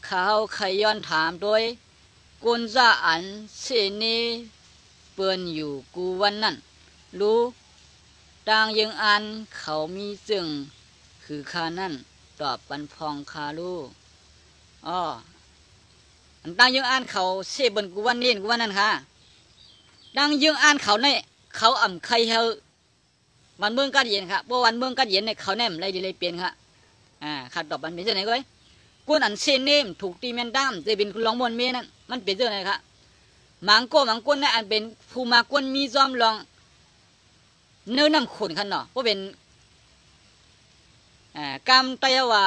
เขาขย้อนถามโดยกุนจะอันเสนีเปื่อนอยู่กูวันนั้นรู้ดังยังอันเขามีจึงคือข้านั่นตอบปันพองคาลูดังยังอันเขาเสบนกูวันนี้กูวันนั้นค่ะดังยังอันเขาเนี่ยเขาใครเฮาวันเมืองกัดเย็นค่ะเพราะวันเมืองกัดเย็นเนี่ยเขาแนมอะไรดีเลยเปลี่ยนค่ะขัดตอบมันเป็นเจ้าไหนก็ไว้กุนอันเซนเนมถูกตีแมนด้ามจะเป็นลองมวนเมียนั่นมันเป็นเจ้าไหนครับมังกุนเนี่ยอันเป็นผู้มากวนมีจอมลองเนื้อน้ำขุ่นขันเนาะเพราะเป็นกรรมตายว่า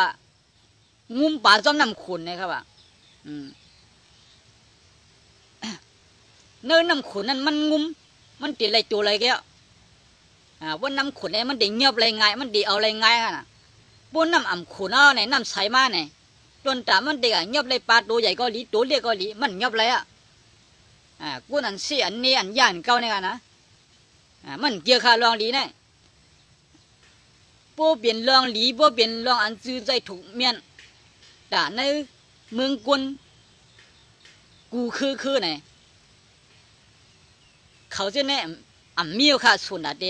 งุ้มป่าจอมน้ำขุ่นนะครับว่าเนื้อน้ำขุ่นนั่นมันงุ้มมันติดอะไรตัวอะไรแกว่าน้ำขุ่นเนี่ยมันดีเงียบอะไรง่ายมันดีเอาอะไรง่ายนะบนน้ำขุ่นเนี่ยน้ำใสมากเนี่ยจนแต่มันเด็กเงียบเลยปลาตัวใหญ่ก็หลีตัวเล็กก็หลีมันเงียบเลยกุนอันเสียอันนี้อันย่านเก่าเนี่ยนะมันเกี่ยวกับลองหลีเนี่ยโบเปลี่ยนลองหลีโบเปลี่ยนลองอันซื้อใจถูกเมียนแต่ในเมืองกุนกูคือเนี่ยเขาจะเนี่ยมีค่ะส่วนอะไร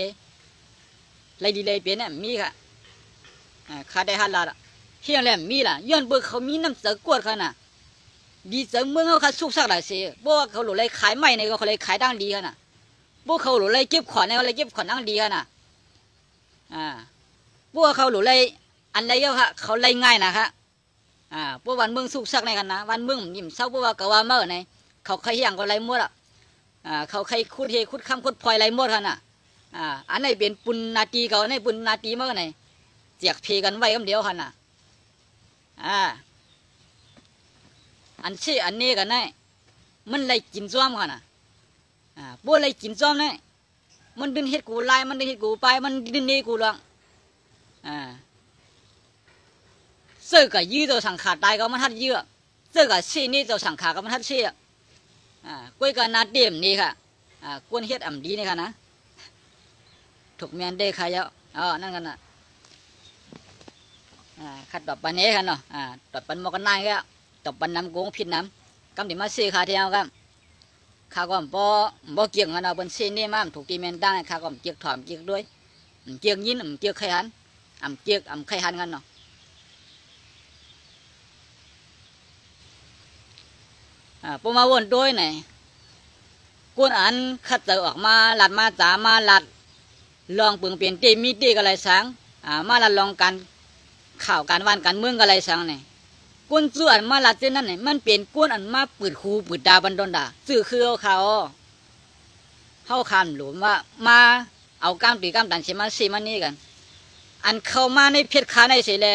เลยดีเลยเปลี่ยนเนี่ยมีค่ะข้าได้ฮัลละเฮียงแหลมมีล่ะย้อนเบอร์เขามีน้ำเสือกวดขนาดดีเสือเมืองเขาขาสุกสักหลายเสียเพราะว่าเขาหลุดเลยขายไม่ในเขาเลยขายดังดีขนาดพวกเขาหลุดเลยเก็บขวัญในเขาเลยเก็บขวัญดังดีขนาดพวกเขาหลุดเลยอันไรก็ค่ะเขาเลยง่ายนะคะพวกวันเมืองสุกสักในกันนะวันเมืองยิ้มเศร้าพวกว่าก็ว่าเมื่อไงเขาใครเฮียงก็ไรมั่วละเขาใครคุดเฮคุดคำคุดพลอยไรมั่วขนาดอันไหนเป็นปุณนาทีเขาในปุณนาทีเมื่อไงเจียกเพกันไว้คำเดียวขนาดอันเช่อันนี้กันได้มันเลยกินซ้อมกันบัวเลยกินซ้อมได้มันดึงเห็ดกูไล่มันดึงเห็ดกูไปมันดึงนี่กูหลังเสื้อกับยืดตัวสังขาดตายก็มันทัดยืดเสื้อกับเช่นี่ตัวสังขาก็มันทัดเช่กล้วยกันนาเดียมนี่ค่ะกวนเห็ดดีนี่ค่ะนะถูกเมียนได้ใครเยอะนั่นกันนะขัดดอกปันนี้กันเนาะดอกปันมอกันนายก็ดอกปันน้ำโกงผิดน้ำกำดิมาซื้อขาเทียมกันข้าก็บ่เกี่ยงกันเอาเป็นเส้นนี่มาถูกตีเมนได้ข้าก็เกี่ยงถอมเกี่ยงด้วยเกี่ยงยินเกี่ยงไข่หันเกี่ยงไข่หันกันเนาะพอมาวนด้วยไหนกุนอันขัดเตอออกมาหลัดมาจ๋ามาหลัดลองเปลืองเปลี่ยนตีมีตีกันอะไรสังมาหลัดลองกันข่าวการวันการเมืองอะไรสังเนี่ยกุนส่วนมาหลัดเจ้านั่นเนี่ยมันเปลี่ยนกุนอันมาปืดคูปืดดาบันดอนดาสื่อคือเขาคำหลวมว่ามาเอาก้ามตีก้ามตันเชมาซีมันนี่กันอันเข้ามาในเพชรขาในเสแล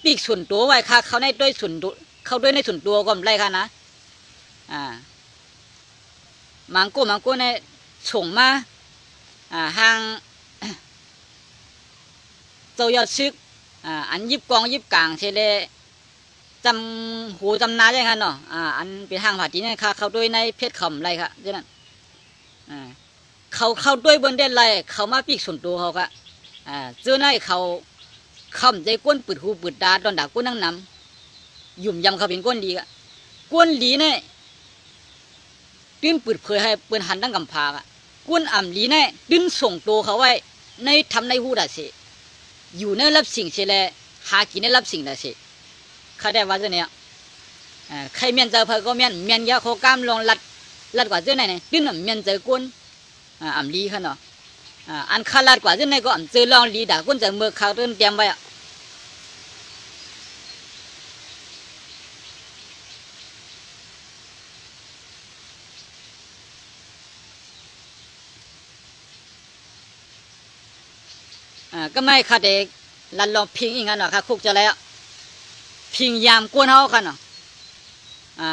ปีกส่วนตัวไว้ค่ะเขาในด้วยส่วนตัวเขาด้วยในส่วนตัวก็ไม่ไรค่ะนะมังโก้ในส่งมาห่างเจ้ายอดซึกอันยิบกองยิบกลางเฉลจำหูจำนาใช่ไหมเนาะอันเป็นทางผ่าจีนี่ค่ะเขาด้วยในเพชรขำไรค่ะเจ้านั่นเขาด้วยบนเด่นไรเขามาปีกส่วนตัวเขาค่ะเจ้านั่นเขาคำใจก้นปืดหูปืดดาตอนด่าก้นนั่งนำยุ่มยำเขาเป็นก้นดีค่ะ กวนหลีเนี่ยตื้นเปิดเผยให้เปิดหันดังกำพากะกวนอ่ำหลีเนี่ยตื้นส่งตัวเขาไว้ในทำในหูดาสิอยู่ในรับสิ่งเชลหากินในรับสิ่งดาสิเขาได้ว่าจะเนี่ยใครเมียนเจอเพอก็เมียนยาโคกามลองลัดกว่าเจ้าไหนเนี่ยตื้นอ่ำเมียนเจอกวนอ่ำหลีขนาดอันขาลัดกว่าเจ้าไหนก็อ่ำเจอลองหลีด่ากวนจากเมื่อเขาตื้นเตรียมไว้ก็ไม่ค่ะเด็กลันลองพิงอีกงั้นหรอค่ะคุกจะแล้วพิงยามกวนเฮาค่ะเนาะ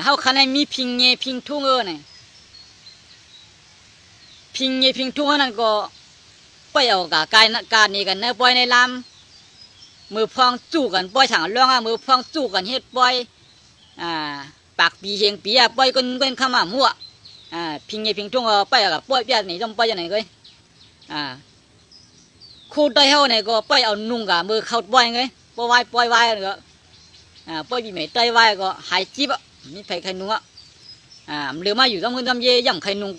เฮาคันให้มีพิงเงพิงทุ่งเนี่ยพิงเงพิงทุ่งนั่นก็ไปเอากการนี่กันในปล่อยในลำมือพองจู่กันปล่อยฉางล่องมือพองจู่กันเฮ็ดปล่อยปากปีเฮงปีปล่อยกันเข้ามามั่วพิงเงพิงทุ่งไปกับปล่อยเปียนี่ต้องปล่อยยังไงก็คู่ได้เฮาเนี่ยก็ไปเอานุ่งกับมือเข้าปล่อยไงปล่อยไว้ก็ปล่อยบีเมตไตไว้ก็หายจีบมีไผใครนุ่งหรือมาอยู่ต้องเงินทำเย่ย่ำใครนุ่ง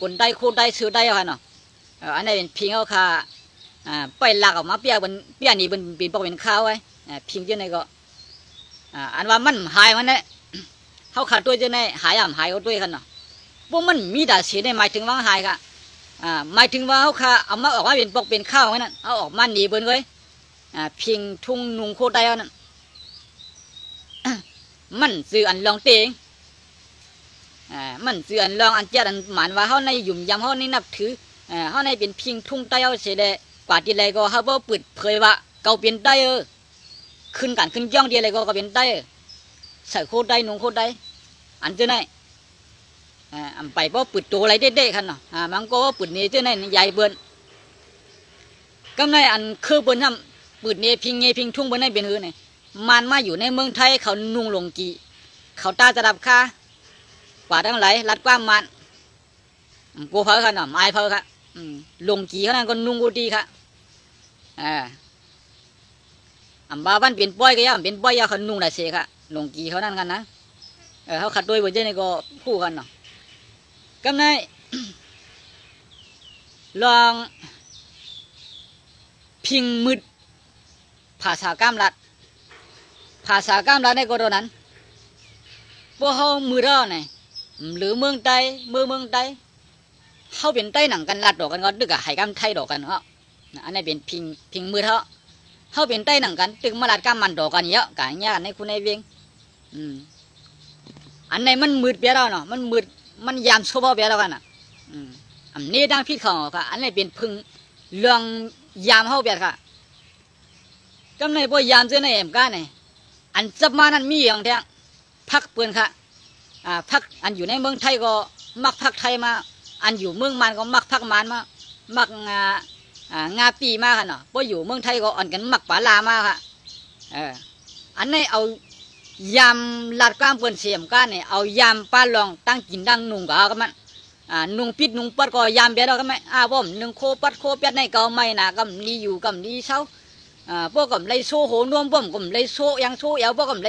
คนได้คู่ได้ซื้อได้เอาค่ะเนาะอันนี้เป็นพิงเอาค่ะไปหลักออกมาเปียนี่เป็นปอกเป็นข้าวไว้พิงเจ้าไหนก็อันว่ามันหายมันเนี่ยเฮาขาดตัวเจ้าไหนหายหายเอาด้วยกันเนาะพวกมันมีแต่เสียในหมายถึงว่าหายค่ะหมายถึงว่าเขาค่ะเอามาออกมาเป็นปอกเป็นข้าวนั่นเอาออกมาหนีเบิ้ลเลยพิงทุ่งนุ่งโคตรได้นั่นมันสื่ออันลองเตงมันสื่ออันลองอันเจ้าอันหมายว่าเขาในหยุ่มยำเขาในนับถือเขาในเป็นพิงทุ่งได้เอาเสียได้กว่าที่ไรก็เขาบอกเปิดเผยว่าเก่าเป็นได้ขึ้นกันขึ้นย่องดีอะไรก็เป็นได้ใส่โคตรได้นุ่งโคตรได้อันเจ้าไหนไปเพราะปิดตัวอะไรเด็ดๆกันเนาะมันก็ปิดเนื้อเจ้าไหนใหญ่เบิ้ลก็ในอันคือเบิ้ลทำปิดเนื้อพิงทุ่งเบิ้ลในเป็นหื้อเนี่ยมันมาอยู่ในเมืองไทยเขานุ่งลงกีเขาตาจะดับค่ากว่าทั้งหลายรัดกว้างมันกูเพ้อกันเนาะไม้เพ้อค่ะลงกีเขานั่นก็นุ่งกูดีค่ะบ้าวันเป็นป้อยก็ยังเป็นป้อยยาเขานุ่งได้เสียค่ะลงกีเขานั่นกันนะเขาขัดด้วยเบิ้ลเจ้านี่ก็คู่กันเนาะก็ในลองพิงมืดภาษากามรัดภาษากามรัดในก็โดนั้นพวกเขามือเราเนี่ยหรือเมืองใต้เมืองใต้เขาเป็นใต้หนังกันรัดดอกกันก็ดึกอะหายกามไทยดอกกันเขาอันนี้เป็นพิงมือเขาเป็นใต้หนังกันตึกมาลัดกามมันดอกกันเยอะกันเยอะในคุณในเวียงอันไหนมันมืดเปียเราเนาะมันมืดมันยามโซบเปียเรากันอ่ะอันนี้ดังพิษเขาค่ะอันนี้เป็นพึ่งเรื่องยามเขาเปียค่ะก็ในพวกยามเจ้าในเอ็มก้าเนี่ยอันจับมานั้นมีอย่างเดียวพักเปื่อนค่ะพักอันอยู่ในเมืองไทยก็มักพักไทยมาอันอยู่เมืองมันก็มักพักมันมามักงาปีมาค่ะเนาะพวกอยู่เมืองไทยก็อ่อนกันมักปลาลามาค่ะอันนี้เอายำลาดกลางเปื่อนเสียมก้าเนี่ยเอายำปลาลองตั้งกินดังนุ่งก็เอากันมันนุ่งปิดนุ่งปัดก็ยำเบียดเอากันไหมบ่มนุ่งโคปัดโคเปียดในก็ไม่นะกำลีอยู่กำลีเช้าพวกกำไรโซ่โหนวมบ่มกำไรโซ่ยังโซ่ยาวพวกกำไร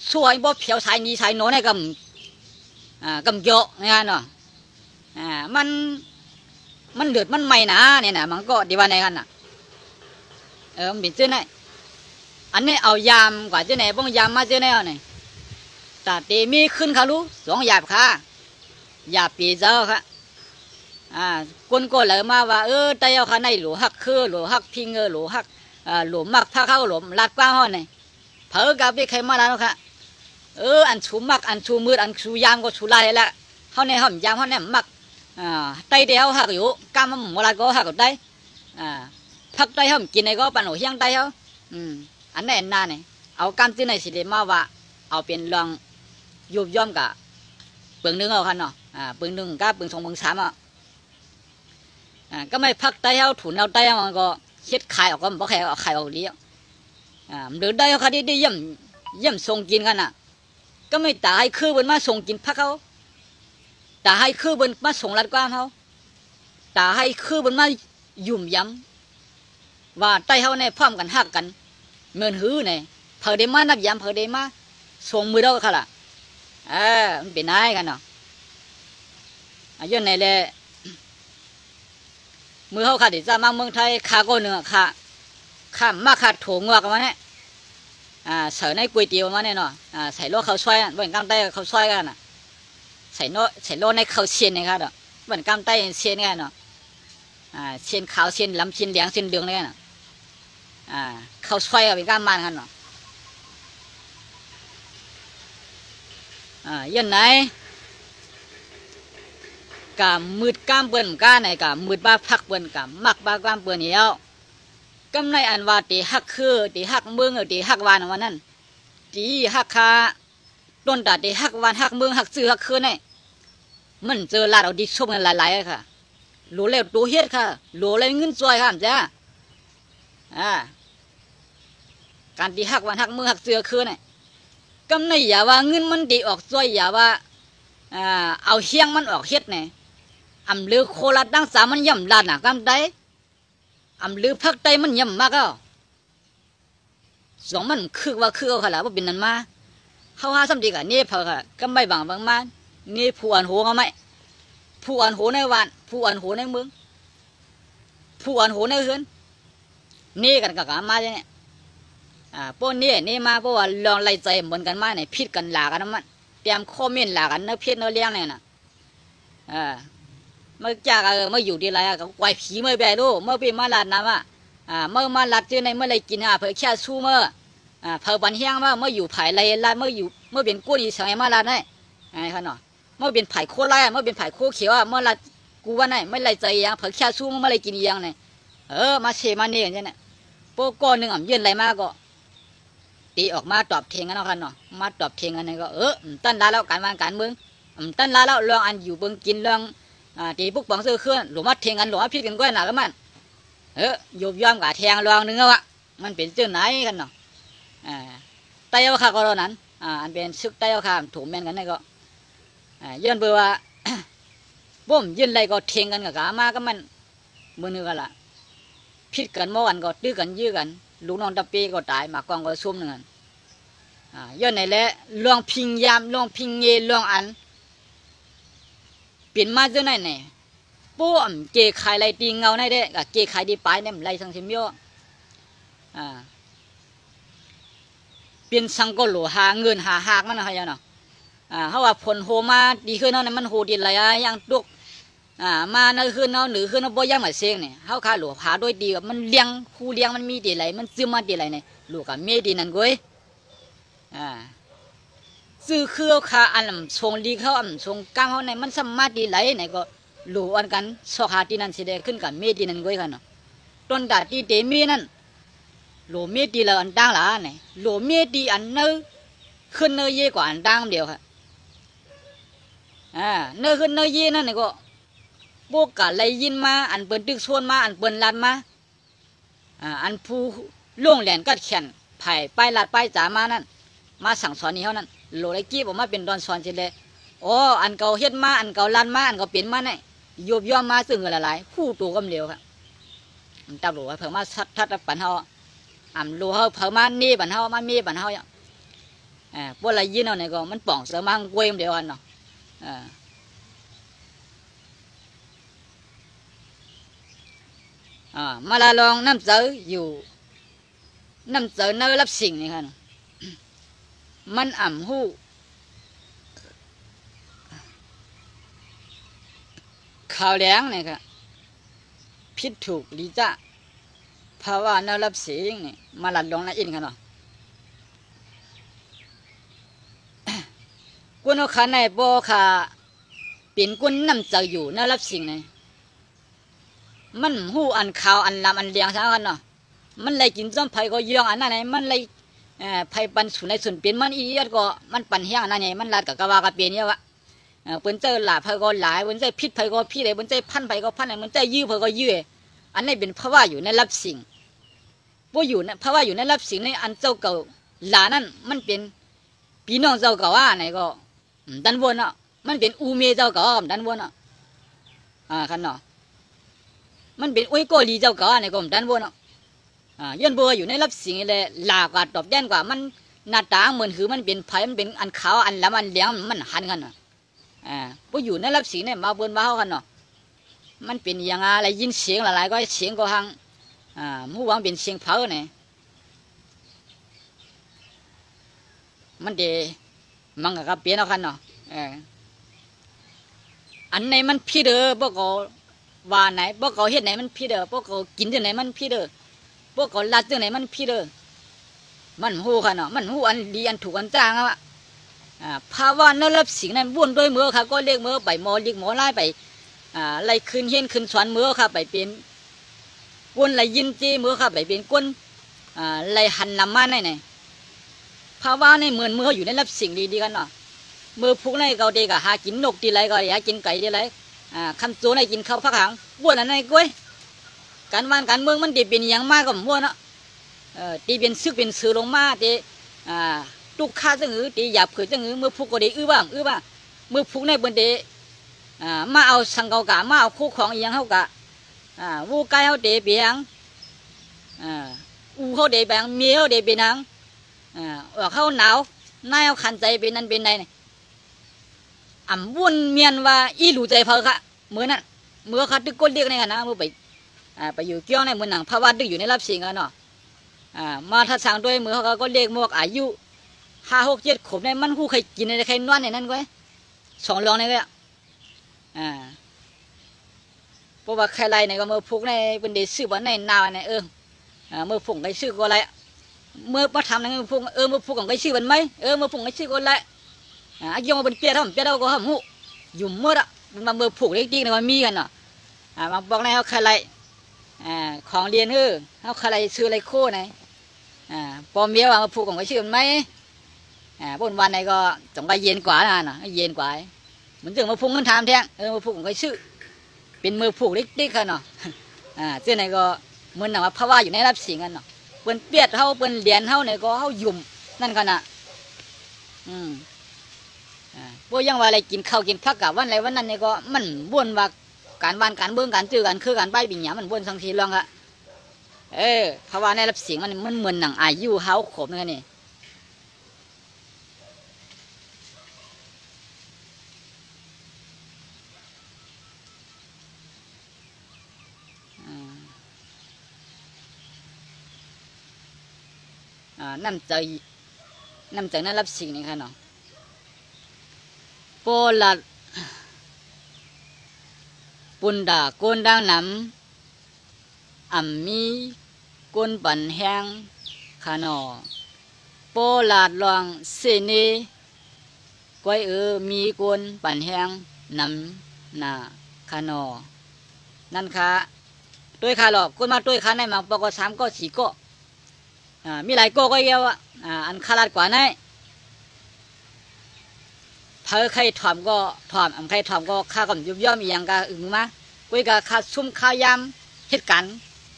โซ่ไอ้บ่เผียวสายนี้สายโน้นในกำเยอะเนี่ยเนาะมันเดือดมันไม่นะเนี่ยนะมันก็ดีว่าในกันน่ะมันเป็นเจ้าไหนอันนี้เอายามกว่าเจ้าไหนพวกยามมาเจ้าไหนเอาไหนตาเตมีขึ้นขารู้สองหยาบค่ะหยาบปีเจ้าค่ะคนก็เลยมาว่าแต่เอาค่ะในหลวหักคือหลวหักพิงหลวหักหลวมักพาเข้าหลวลัดกว้างห้อไหนเผอกับไปใครมาแล้วค่ะอันชูมักอันชูมืดอันชูยามก็ชูลายแล้วเขาในห้องยามเขาเนี่ยมักไตเดียวหักอยู่กำมันหมดละก็หักได้พักไตห้องกินในก็ปั่นหัวเฮียงไตเขาอันนี้นานเนี่ยเอากำที่ในสิเดมาว่าเอาเป็นรองยุบย่อมกับเปลืองนึงเอาคันเนาะเปลืองนึงกับเปลืองสองเปลืองสามก็ไม่พักไตเขาถุนเอาไตมันก็เช็ดไข่ออกก็บอกไข่เอาไข่ออกเลี้ยหรือได้เขาได้ย่ำส่งกินกันก็ไม่ตายคือบนมาส่งกินพักเขาตาให้คือบนมาส่งรัดกว้างเขาตาให้คือบนมายุ่มย้ำว่าไตเขาเนี่ยพร้อมกันหักกันเงินหื้อเนี่ยเผอเดมานับย้ำเผอเดมาส่งมือเราค่ะล่ะ มันเป็นนายกันเนาะย้อนไหนเลยมือเขาขาดที่จะมาเมืองไทยขาก็เนื้อขามาขาดถั่วงอกกันมาเนี่ยใส่ในก๋วยเตี๋ยวมาเนี่ยเนาะใส่โลเขาช่วยบนกำไตเขาช่วยกันน่ะใส่โลในเขาเชียนนะครับเนาะบนกำไตเชียนกันเนาะเชียนขาวเชียนลำเชียนเหลืองเชียนเหลืองเลยน่ะเขาช่วยกับเป็นกำมันกันเนาะยันไหนกะมืดก้ามเปิ้นก้าไหนกะมืดบ้าพักเปิ้นกะมักบ้าก้ามเปิ้นเหี้ยวกำในอันว่าตีหักคือตีหักเมืองตีหักวานวันนั้นตีหักคาต้นตาตีหักวานหักเมืองหักซื้อหักคือเนี่ยมันเจอลาดเอาดิชมกันหลายๆค่ะโหลเล็วตัวเฮ็ดค่ะโหลเลยเงินซอยค่ะจ้าการตีหักวานหักเมืองหักซื้อคือเนี่ยกำในอย่าว่าเงินมันตีออกซอยอย่าว่าเอาเฮียงมันออกเฮ็ดเนี่ยอำลือโคราชดังสามันย่ำลาดน่ะกำได้อำลือภาคใต้มันย่ำมากอ่ะสองมันคือว่าคือเอาขนาดว่าเป็นนั้นมาเขาหาสำดีกับนี่เพอค่ะก็ไม่บางมานี่ผู้อันโหงเอาไหมผู้อันโหในวันผู้อันโหในเมืองผู้อันโหในเฮือนนี่กันกับกันมาเนี่ยพวกนี่มาเพราะว่าลองไล่ใจเหมือนกันมาเนี่ยพิดกันหลากันนั่นมันเตรียมคอมเมนต์หลากันเนื้อพิษเนื้อเลี้ยงเนี่ยนะเมื่อจากเมื่ออยู่ที่ไรก็ไหวผีเมื่อแบบดูเมื่อเป็นมาลัดนะว่าเมื่อมาลัดเจอในเมื่อไรกินเผื่อแค่ชูเมื่อเผื่อบันเฮียงว่าเมื่ออยู่ไผ่ไรลัดเมื่ออยู่เมื่อเป็นกู้นี่ใช่มาลัดได้ไงขนาดเมื่อเป็นไผ่โคไรเมื่อเป็นไผ่โคเขียวเมื่อลัดกูว่าไงไม่ไรใจยังเผื่อแค่ชูเมื่อไรกินยังเนี่ยมาเชมาเนี่ยอย่างเงี้ยโปก้อนหนึ่งยื่นไรมาก็ตีออกมาตอบเทงกันเอาคันเนาะมาตอบเทงกันนี่ก็ตั้นลาแล้วการวางการเมืองตั้นลาแล้วลองอันอยู่เบิ่งกินลองตีพวกบังเสือเคลื่อนหลวงมาเทงกันหลวงมาพิดกันก้อยหนากันมันโยบย่อมกับแทงลองนึงวะมันเป็นเจ้าไหนกันเนาะไต้เอาขาก็เรานั้นอันเป็นซึกไต้เอาขาถูกแม่นกันนี่ก็ย้อนเบอร์ว่าบ่มยืนไรก็เทงกันกับกามาก็มันมือนึงกันละพิดกันเมื่อวันก็ตื้อกันยื้อกันลูกน้องตะปีก็ตายหมากกองก็ซุ่มหนึ่งกันย้อนไหนแหละลองพิงยามลองพิงเยลองอันเปลี่ยนมาเจ้าไหนเนี่ยป้อมเกยขายไรตีเงาในเด้กับเกยขายดีปลายเนี่ยไรสังเสมย่อเปลี่ยนสังก็หลัวหาเงินหาหากมันอะไรอย่างเนาะเขาว่าผลโหมาดีขึ้นเนาะมันโหดีอะไรอย่างตุกมาในขึ้นเนาะหรือขึ้นเนาะบ่ยังมาเสียงเนี่ยเขาขาหลัวหาด้วยดีกับมันเลี้ยงคู่เลี้ยงมันมีดีอะไรมันซื้อมาดีอะไรเนี่ยหลัวกับเมดีนั่นก้อยซื้อเครือขาอันชงดีเขาอันชงก้างเขาในมันสามารถดีไหลไหนก็หลูอันกันสอกหาดีนั่นเสด็จขึ้นกับเมดีนั่นก้อยกันเนาะต้นดาดีเตมีนั่นหลูเมดีละอันดังละเนี่ยหลูเมดีอันเนื้อขึ้นเนื้อเย่กว่าอันดังเดียวค่ะเนื้อขึ้นเนื้อเย่นั่นเนี่ยก็พวกกะไรยินมาอันเปิ่นตึกชวนมาอันเปิ่นลัดมาอันผู้ล่วงแหลนกัดแขนไผ่ไปลัดไปจ๋ามานั่นมาสั่งสอนนี่เขานั่นโหลไรกี้ผมมาเป็นดอนสอนเฉยอ๋ออันเก่าเฮ็ดมาอันเก่าลันมาอันเก่าเปลี่ยนมาเนี่ยโยบย่อมมาซึ่งหลายๆคู่ตัวกำเร็วครับมันตับหลวงเพิ่มมาทัดปันเฮาหลวงเฮาเพิ่มมานี่ปันเฮามามีปันเฮาอย่างพวกไรยินเอาเนี่ยก็มันป่องเสือมังกวยเดียวกันเนาะมาลองน้ำเสืออยู่น้ำเสือเนื้อรับสิ่งนี่ค่ะมันหูข่าวแดงนี่ค่ะผิดถูกดีจ้ะเพราะว่าเนื้อรับสิ่งนี่มาลองละอินค่ะเนาะกุนขาในบ่ค่ะเป็นกุนน้ำเสืออยู่เนื้อรับสิ่งนี่มันหูอันข่าวอันลำอันเลี้ยงทั้งกันเนาะมันเลยกินซ้ำไผ่ก็ย่องอันนั้นไงมันเลยไผ่ปันสุนในส่วนเปลี่ยนมันอีเอียดก็มันปันเฮี้ยงนั่นไงมันลาดกับกะวากะเปลี่ยนเนี่ยวะเปิ้นเจอหลาไผ่ก็หลายเปิ้นเจอพิษไผ่ก็พิษเลยเปิ้นเจอพันไผ่ก็พันเลยมันเจอยื้อไผ่ก็ยื้ออันนี้เป็นเพราะว่าอยู่ในรับสิ่งว่าอยู่นะเพราะว่าอยู่ในรับสิ่งในอันเจ้าเก่าหลานั่นมันเป็นพี่น้องเจ้าเก่าว่าไหนก็ดันวนเนาะมันเป็นอูเมเจ้าเก่าดันวนเนาะขันเนาะมันเป็นอุ้ยก็ลีเจ้าเก่าไหนก็ดันวนเนาะย้อนบัวอยู่ในรับสิ่งเลยหลากว่าตอบแดนกว่ามัน หน้าต่างเหมือนคือมันเป็นไผ่มันเป็นอันขาวอันแหลมอันเหลียงมันหันกันเนาะพออยู่ในรับสิงเนี่ยมาเบิ้นมาเขากันเนาะมันเป็นอย่างอะไรยินเสียงหลายๆก็เสียงก็หังมู่หวังเป็นเสียงเผาเนี่ยมันเดมันก็เปลี่ยนเอากันเนาะอันไหนมันพี่เด้อพวกเขาว่าไหนพวกเขาเฮ็ดไหนมันพี่เด้อพวกเขากินที่ไหนมันพี่เด้อพวกเขาลัดที่ไหนมันพี่เด้อมันหูกันเนาะมันหูอันดีอันถูกอันจ้างอะภาวะนั้นรับสิ่งนั้นวนด้วยมือครับก็เรียกมือไปหมอเรียกหมอไล่ไปไล่ขึ้นเห็นขึ้นสวนมือครับไปเป็นกวนไล่ยินจีมือครับไปเป็นกวนไล่หันนำมาไหนภาวะในเหมือนมืออยู่ในรับสิ่งดีๆกันเนาะมือพุกในเกาเด็กหากินนกดีไรก็หากินไก่ดีไรคำโจในกินข้าวพักหางบ้วนอันไหนก้อยการบ้านการเมืองมันดีเป็นอย่างมากก็บ้วนเนาะตีเป็นซึกเป็นสื่อลงมาตีตุกข้าจังหือตีหยาบเผือจังหือมือพุกก็ดีบ้างมือพุกในบนเดมาเอาสังเกากะมาเอาคู่ของอย่างเขากะวูกายเขาเดเบียงอูเขาเดเบียงเมียเขาเดเบียงเขาหนาวนายเอาขันใจเป็นนั่นเป็นใดเนี่ยวนเมียนว่าอีหลูใจเพอค่ะเมื่อนั้นเมื่อเขาตึกก้นเรียกในขณะเมื่อไปอยู่เกี่ยวในเมืองหนังภาวะตึกอยู่ในรับสิ่งกันเนาะมาทัดสั่งด้วยมือเขาก็เรียกมวกอายุ5-6-7 ขวบในมันคู่ใครกินในใครนวดในนั้นก็สองรองในก็เพราะว่าใครไรในก็มือพุกในเป็นเด็กซื้อบ้านในนาวในมือพุกใครซื้อก็ไรเมื่อมาทำในมือพุกมือพุกของใครซื้อบ้านไหมมือพุกใครซื้อก็ไรยองมาเป็นเปียทำเปียเราก็ทำหูอยู่เมื่อละมันมือพุกเล็กๆในมันมีกันเนาะมาบอกในเขาใครไรของเรียนเขาใครไรซื้ออะไรโค้ในปอมเมียว่ามือพุกของใครซื้อบ้านไหมบนวันไหนก็ต้องไปเย็นกว่านะเย็นกว่าเหมือนถึงมือพุกเงินทำแท้งมือพุกของใครซื้อเป็นมือผูกเล็กๆกันเนาะเจ้าไหนก็เหมือนหนังว่าพระว่าอยู่ในรับสิ่งกันเนาะเปิ้นเปียดเขาเปิ้นเหรียญเขาเนี่ยก็เขายุ่มนั่นกันน่ะพวกยังว่าอะไรกินข้าวกินผักกับวันอะไรวันนั้นเนี่ยก็มันบ้วนว่าการบ้านการเบื้องการเจอกันคือการใบบิญญามันบ้วนสังทีเรื่องอะพระว่าในรับสิ่งมันเหมือนหนังอายุเขาขบนั่นนี่น้ำใจนั้นรับสิ่งนี้ค่ะเนาะโปลัดปุนดาโกนดังน้ำมีโกนปันแห้งค่ะเนาะโปลัดลองเสนีก้อยมีโกนปันแห้งน้ำนาค่ะเนาะนั่นค่ะด้วยค่ะหรอกคนมาด้วยค่ะในมาปก3 ก็ 4 ก็มีหลายโก้ก็เยอะอันขลาดกว่านั้นเธอใครถอมก็ถอมใครถอมก็ข้าก็ยุบย่อมอย่างกะอึ่งมากุยกะข้าซุ่มข้าวยำเหตุการณ์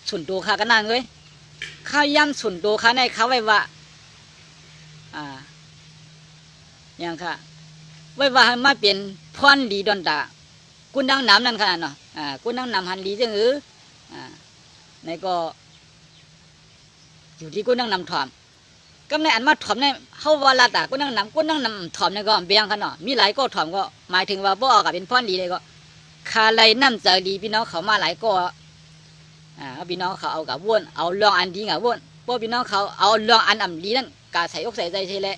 ส่วนตัวข้ากันนั่นเลยข้าวยำส่วนตัวข้าในเขาไว้ว่าอย่างค่ะไว้ว่าให้มาเป็นพรดีดอนตากุนดังน้ำนั่นขนาดเนาะกุนดังน้ำหันดีจังในก็อยู่ที่กูนั่งนำถอมก็ในอันมาถอมในเขาว่าลาตากูนั่งนำถอมในก็เบียงกันเนาะมีหลายก็ถอมก็หมายถึงว่าบ่อกับเป็นพ่อนดีเลยก็คาไรน้ำใจดีพี่น้องเขามาหลายก็พี่น้องเขาเอากับวนเอาลองอันดีกับวนพวกพี่น้องเขาเอาลองอันดีนั่นกาใส่อกใส่ใจใช่เลย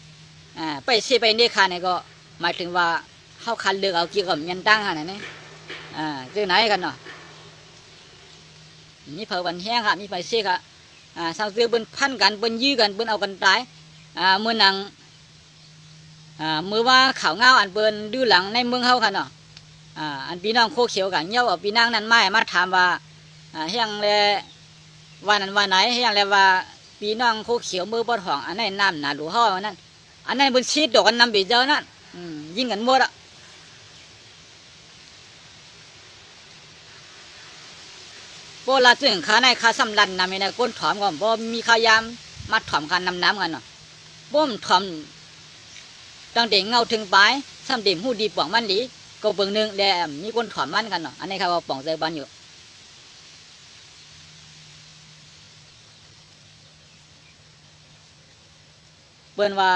ไปเสียไปเนี่ยคาในก็หมายถึงว่าเขาคันเลือกเอาเกี่ยวกับยันตั้งขนาดนี้เรื่องไหนกันเนาะมีเผาวันแห้งค่ะมีไฟเสียค่ะสาวเสือเบิ้นพันกันเบิ้นยื้อกันเบิ้นเอากันตายเมื่อนังเมื่อว่าข่าวเงาอันเบิ้นดื้อหลังในเมืองเขาค่ะเนาะอันพี่น้องโคเขียวกันเย้าพี่นางนั้นไม่มาถามว่าเฮียงเลยวันนั้นวันไหนเฮียงเลยว่าพี่น้องโคเขียวมือบดห่องอันนั้นน้ำหนาหลวงห่อนั่นอันนั้นเบิ้นชีดดอกกันนำบีเจ้านั่นยิงกันหมดอะพวกเราจึงข้าในข้าสำลันนำในก้นถอมก่อนบ่มีข้ายามมาถอมกันน้ำกันเนาะบ่มถอมตั้งเด็กเงาถึงปลายซ้ำเด็กหูดีป่องมันดีก็เบิ่งหนึ่งแดมมีก้นถอมมันกันเนาะอันนี้เขาป่องใจบ้านอยู่ป ปิ้นว่า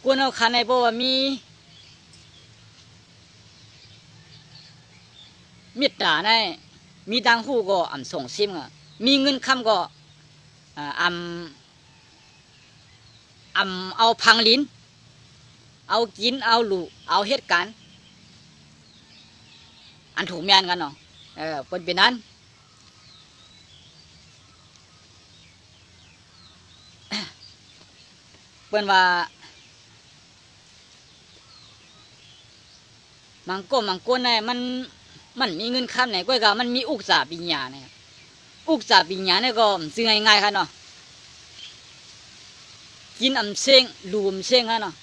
กูเอาคันในบ่ว่ามีดตาในมีดังหูก็อำส่งซิมอ่ะมีเงินคำก็เอาพังลิ้นเอากินเอาหลูเอาเหตุการณ์อันถูกแม่นกันเนาะเป็นนั้นเปิ้นว่ามังก้นเนี่ยมันมีเงินคำไหนก็มันมีอุกษาปิญญาเนี่ยอุกษาปิญญาเนี่ยก็ซื้อง่ายๆค่ะเนาะกินเส้งลูเส้งค่ะเนาะ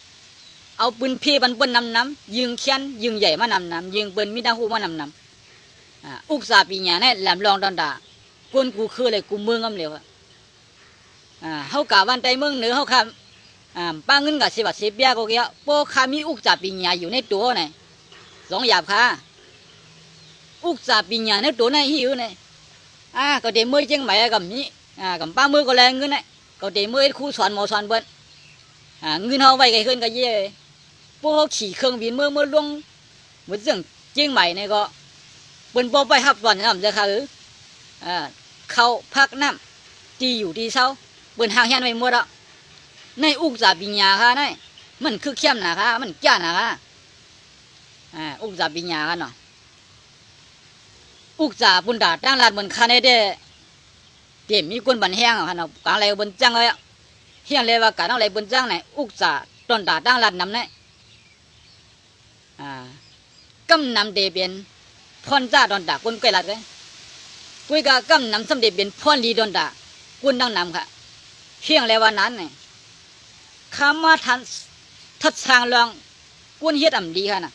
เอาปืนพี่บันเปิ้นน้ำยิงเขียนยิงใหญ่มานำยิงเปิ้นมีดังหูมานำอุกษาปิญญาเนี่ยแหลมลองดอนดาก้นกูคืออะไรกูเมืองอำเหลวเฮากะวันใจเมืองเหนือเฮาค่ะป้าเงินกับสิบเบียก็เกี่ยวโปคามีอุกษาปิญญาอยู่ในตัวเนี่ยสองหยาบค่ะอุกษาปิญญาในตัวnàyหิวnàyก็เดี๋ยวมือเชียงใหม่กับนี้กับป้ามือก็แรงเงินnàyก็เดี๋ยวมือคู่สอนหมอสอนเบิ้ลเงินเอาไว้กันขึ้นกันเย่พวกเขาขี่เครื่องบินเมื่อล่วงเหมือนเรื่องเชียงใหม่เนี่ยก็เปิ้นบ่ไปหับวันน้ำจะค่ะเขาพักน้ำที่อยู่ที่เช้าเปิ้นห่างเฮียนไปหมดอ่ะในอุกษาปิญญาค่ะนี่มันคือเข้มนะคะมันจ้านะคะอุกษาปิญญากันเนาะอุกษาบุญดาตั้งลาดบนคาเนเดเดี๋ยวมีคนบันแห้งอ่ะเนาะการอะไรบนจังเลยเฮียงเลยว่าการอะไรบนจังไหนอุกษาต้นดาตั้งลาดนำเนี่ยกำนำเดเป็นพรจ้าดอนดาคนไกลลัดเลยกุยกากำนำสำเด็จเป็นพรลีดอนดากุนดังนำค่ะเฮียงเลยว่านั้นเนี่ยคำว่าทัดสร้างรองกุนเฮ็ดอ่ำดีค่ะนะ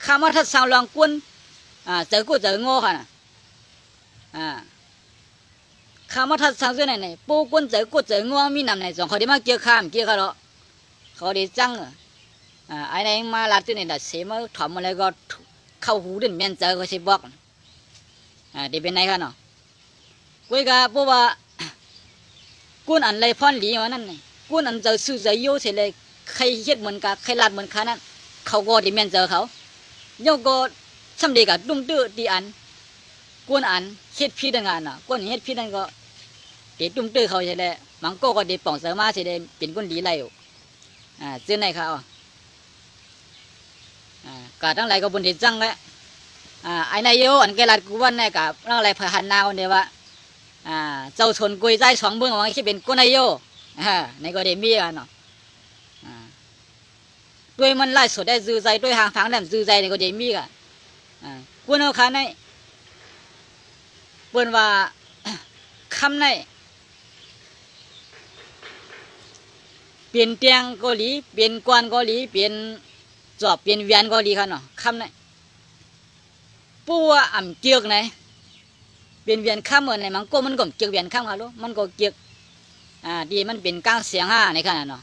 คำว่าทัดสร้างรองกุนเจอกูเจอโง่ค่ะนะคำว่าทัดสร้างเส้นไหนปูกุนเจอกูเจอโง่มีนำไหนสองเขาได้มาเกี่ยวข้ามเกี่ยวเขาเนาะเขาได้จังไอ้ไหนมาลัดที่ไหนดัดเสียมาถอมอะไรก็เข้าหูดินเมียนเจอก็สิบอกเดี๋ยวเป็นไงค่ะเนาะกุยกาปูว่ากุนอันไรพ่อนหลีมานั่นไงกุนอันเจอซื้อเจอโย่เสร็จเลยใครเฮ็ดเหมือนกันใครลัดเหมือนกันนั้นเขาก็ดิเมียนเจอเขาโยก็สำเร็จกับดุ้งตื้อดีอันกวนอันเฮ็ดพี่ดังงานน่ะกวนเฮ็ดพี่ดังก็เด็ดดุ้งตื้อเขาใช่เลยมังก็เด็ดป่องเสมาใช่เลยเป็นคนดีไรอยู่เจอไหนเขากาทั้งหลายก็บนเด็ดจังแล้วไอ้นายโยอันแกลัดกูวันนี่กับเรื่องอะไรพหันนาคนเดียวว่าเจ้าชนกุยใจสองเบื้องว่าคิดเป็นกวนนายโยในก็เดมีกันเนาะด้วยมันไล่สดได้ซื้อใจด้วยหางฝังแหลมซื้อใจในก็เดมีกันกูเอาคันในเปิ้นว่าคำในเปลี่ยนเตียงเกาหลีเปลี่ยนกวนเกาหลีเปลี่ยนจอบเปลี่ยนเวียนเกาหลีค่ะเนาะคำในปูว่าอ่ำเกียกไหนเปลี่ยนเวียนคำเหมือนไหนมันก็เกียกเวียนคำค่ะลูกมันก็เกียกดีมันเป็นกลางเสียงในขณะเนาะ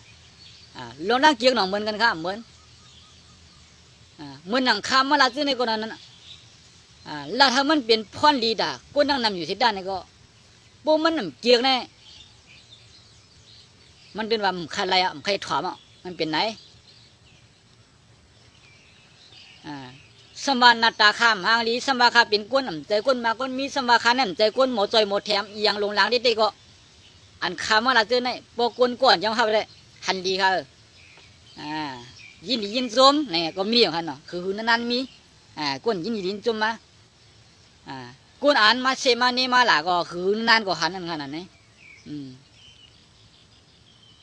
ลงนั่งเกียกหนองเหมือนกันค่ะเหมือนหนังคำมาลาซื้อในคนนั้นแล้วถ้ามันเป็นพรลีดาก็นั่งนำอยู่ที่ด้านนี้ก็ปูมันเกียกแน่มันเป็นว่าใครอะไรใครถอมมันเป็นไหนสมวานาตาข้ามหางลีสมวาคาเป็นก้นใจก้นมาก้นมีสมวาคานั่นใจก้นหมอจอยหมอแถมอย่างลงหลังได้ก็อันคำมาลาซื้อในปกก้นก่อนยังเข้าไปได้หันดีค่ะยินดียินจมเนี่ยก็มีอย่างนั้นเนาะคือนั้นมีก้นยินดียินจมมาก้นอ่านมาเชมาเนมาหล่าก็คือนานก็หันนั่นขนาดนี้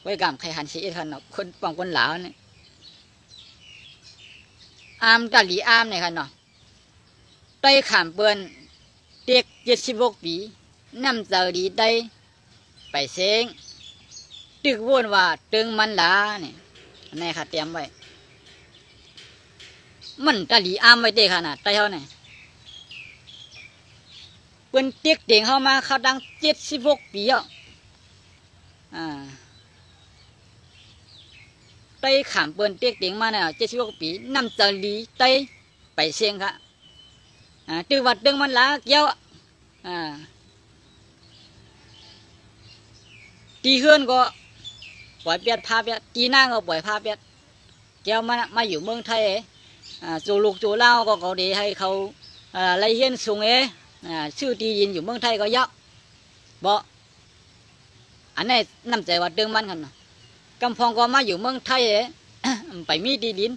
ไว้กำใครหันเสียขนาดคนปองคนหลาเนี่ยอามกะหลีอามเนี่ยค่ะเนาะไต้ขามเปิ้นเด็ก76 ปีน้ำเจอดีได้ไปเซ็งตึกวนว่าตึงมันหลาเนี่ยในค่ะเตรียมไว้มันกะหลีอามไว้เด็กขนาดไต้เขาเนี่ยเปิ้นเด็กเด็กเข้ามาเขาดัง76 ปีอ่ะไต้ขามเปิ้นเด็กเด็กมาเนี่ย76 ปีน้ำเจอดีได้ไปเซ็งค่ะตึกว่าตึงมันหลาเกี่ยวตีเฮือนก็ ล่อยเปียดพาเปียดจีน่าก็ปล่อยพาเปียดแก้วมาอยู่เมืองไทยจูลูกจูเล่าก็เขาดีให้เขาไล่เฮียนสูงชื่อตียินอยู่เมืองไทยก็เยอะบ่อันนี้นำใจว่าเดิมมันกันกำพองก็มาอยู่เมืองไทยไปมีดีดิน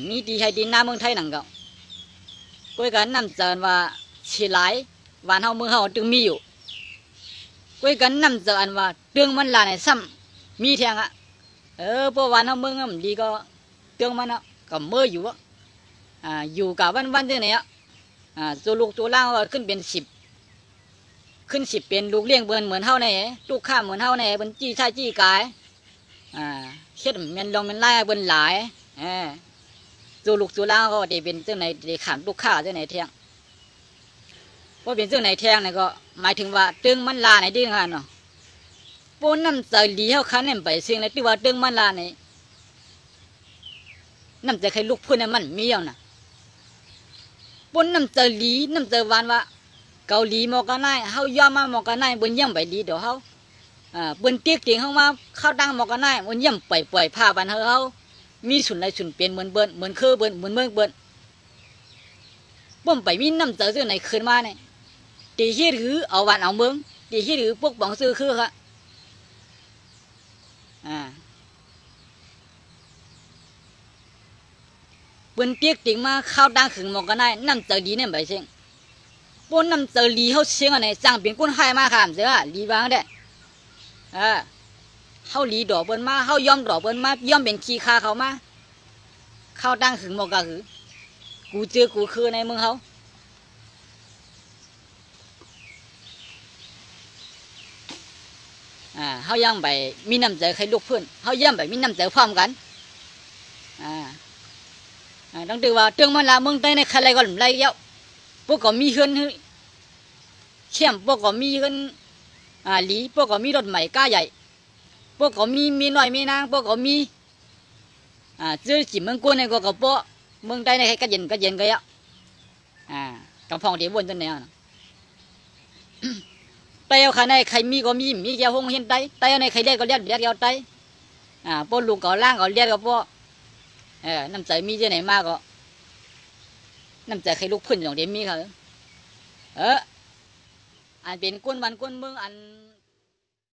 มีดีให้ดินหน้าเมืองไทยนั่งก็ก้อยกันนำใจว่าชีหลายวันเฮาเมืองเฮาจึงมีอยู่ก้อยกันนำใจว่าเรื่องมันลาในซ้ำมีแทงเพราะวันเฮาเมืองมันดีก็เรื่องมันก็เมื่ออยู่อยู่กับวันที่ไหนตัวลูกตัวล่างก็ขึ้นเป็น10ขึ้น10เป็นลูกเลี้ยงเหมือนเฮาในลูกข้าเหมือนเฮาในเป็นจี้ชายจี้กายเฮ็ดแม่นลองแม่นไล่เบิ่นหลายตัวลูกตัวล่างก็ได้เป็นจังไหนได้ขามลูกข้าจังไหนแทงเพราะเป็นจังไหนแทงนี่ก็หมายถึงว่าตึงมันลาไหนดีงานเนาะปนน้ำใจดีเฮาคันนั่นไปสิ่งไหนที่ว่าตึงมันลาไหนน้ำใจใครลูกพุ่นมันมีเอาน่ะปนน้ำใจลีน้ำใจหวานว่าเกาหลีมอกันได้เฮายอมมามอกันได้บนย่ำไปดีเดี๋ยวเฮาบนเตียกเตียงเฮามาเข้าดังมอกันได้บนย่ำปล่อยผ้าบันเฮามีสุนไรสุนเปลี่ยนเหมือนเบิ้นเหมือนคือเบิ้นเหมือนเมืองเบิ้นป้อมไปมีน้ำใจซื้อไหนคืนมาเนี่ยตีฮีหรือเอาวันเอาเมืองตีฮีหรือพวกบองซื้อคือค่ะบนเตียกเตียงมาเข้าดังขึงมอกันได้น้ำใจดีเนี่ยไปเชียงปนน้ำใจลีเฮาเชียงอะไรจังเป็นคนให้มาขามเสียลีบางได้เฮาลีดอกเปิ้นมาเฮายอมดอกเปิ้นมายอมเป็นขี้คาเขามาเข้าดังขึงมอกะคือกูเจอกูคือในเมืองเฮาเฮายังไปมีน้ำใจใครลูกเพื่อนเฮายังไปมีน้ำใจพร้อมกันต้องดูว่าเรื่องมันละเมืองใต้ในใครอะไรก็ไรเยอะพวกก็มีเฮือนเข้มพวกก็มีเฮือนหลีพวกก็มีรถใหม่ก้าใหญ่พวกก็มีน้อยมีนางพวกก็มีเจอจีเมืองกูในก็กับพวกเมืองใต้ในใครก็เย็นก็เยอะกำพองเดี๋ยววนจนเนี่ยไต้เอาใครในใครมีก็มีแค่ห้องเห็นไต้เอาในใครเลี้ยก็เลี้ยเอาไต้พวกลูกก็ล่างก็เลี้ยกับพวกน้ำใจมีที่ไหนมากก็น้ำใจใครลูกพื้นอย่างเดียวมีค่ะอันเป็นก้นวันก้นเมืองอัน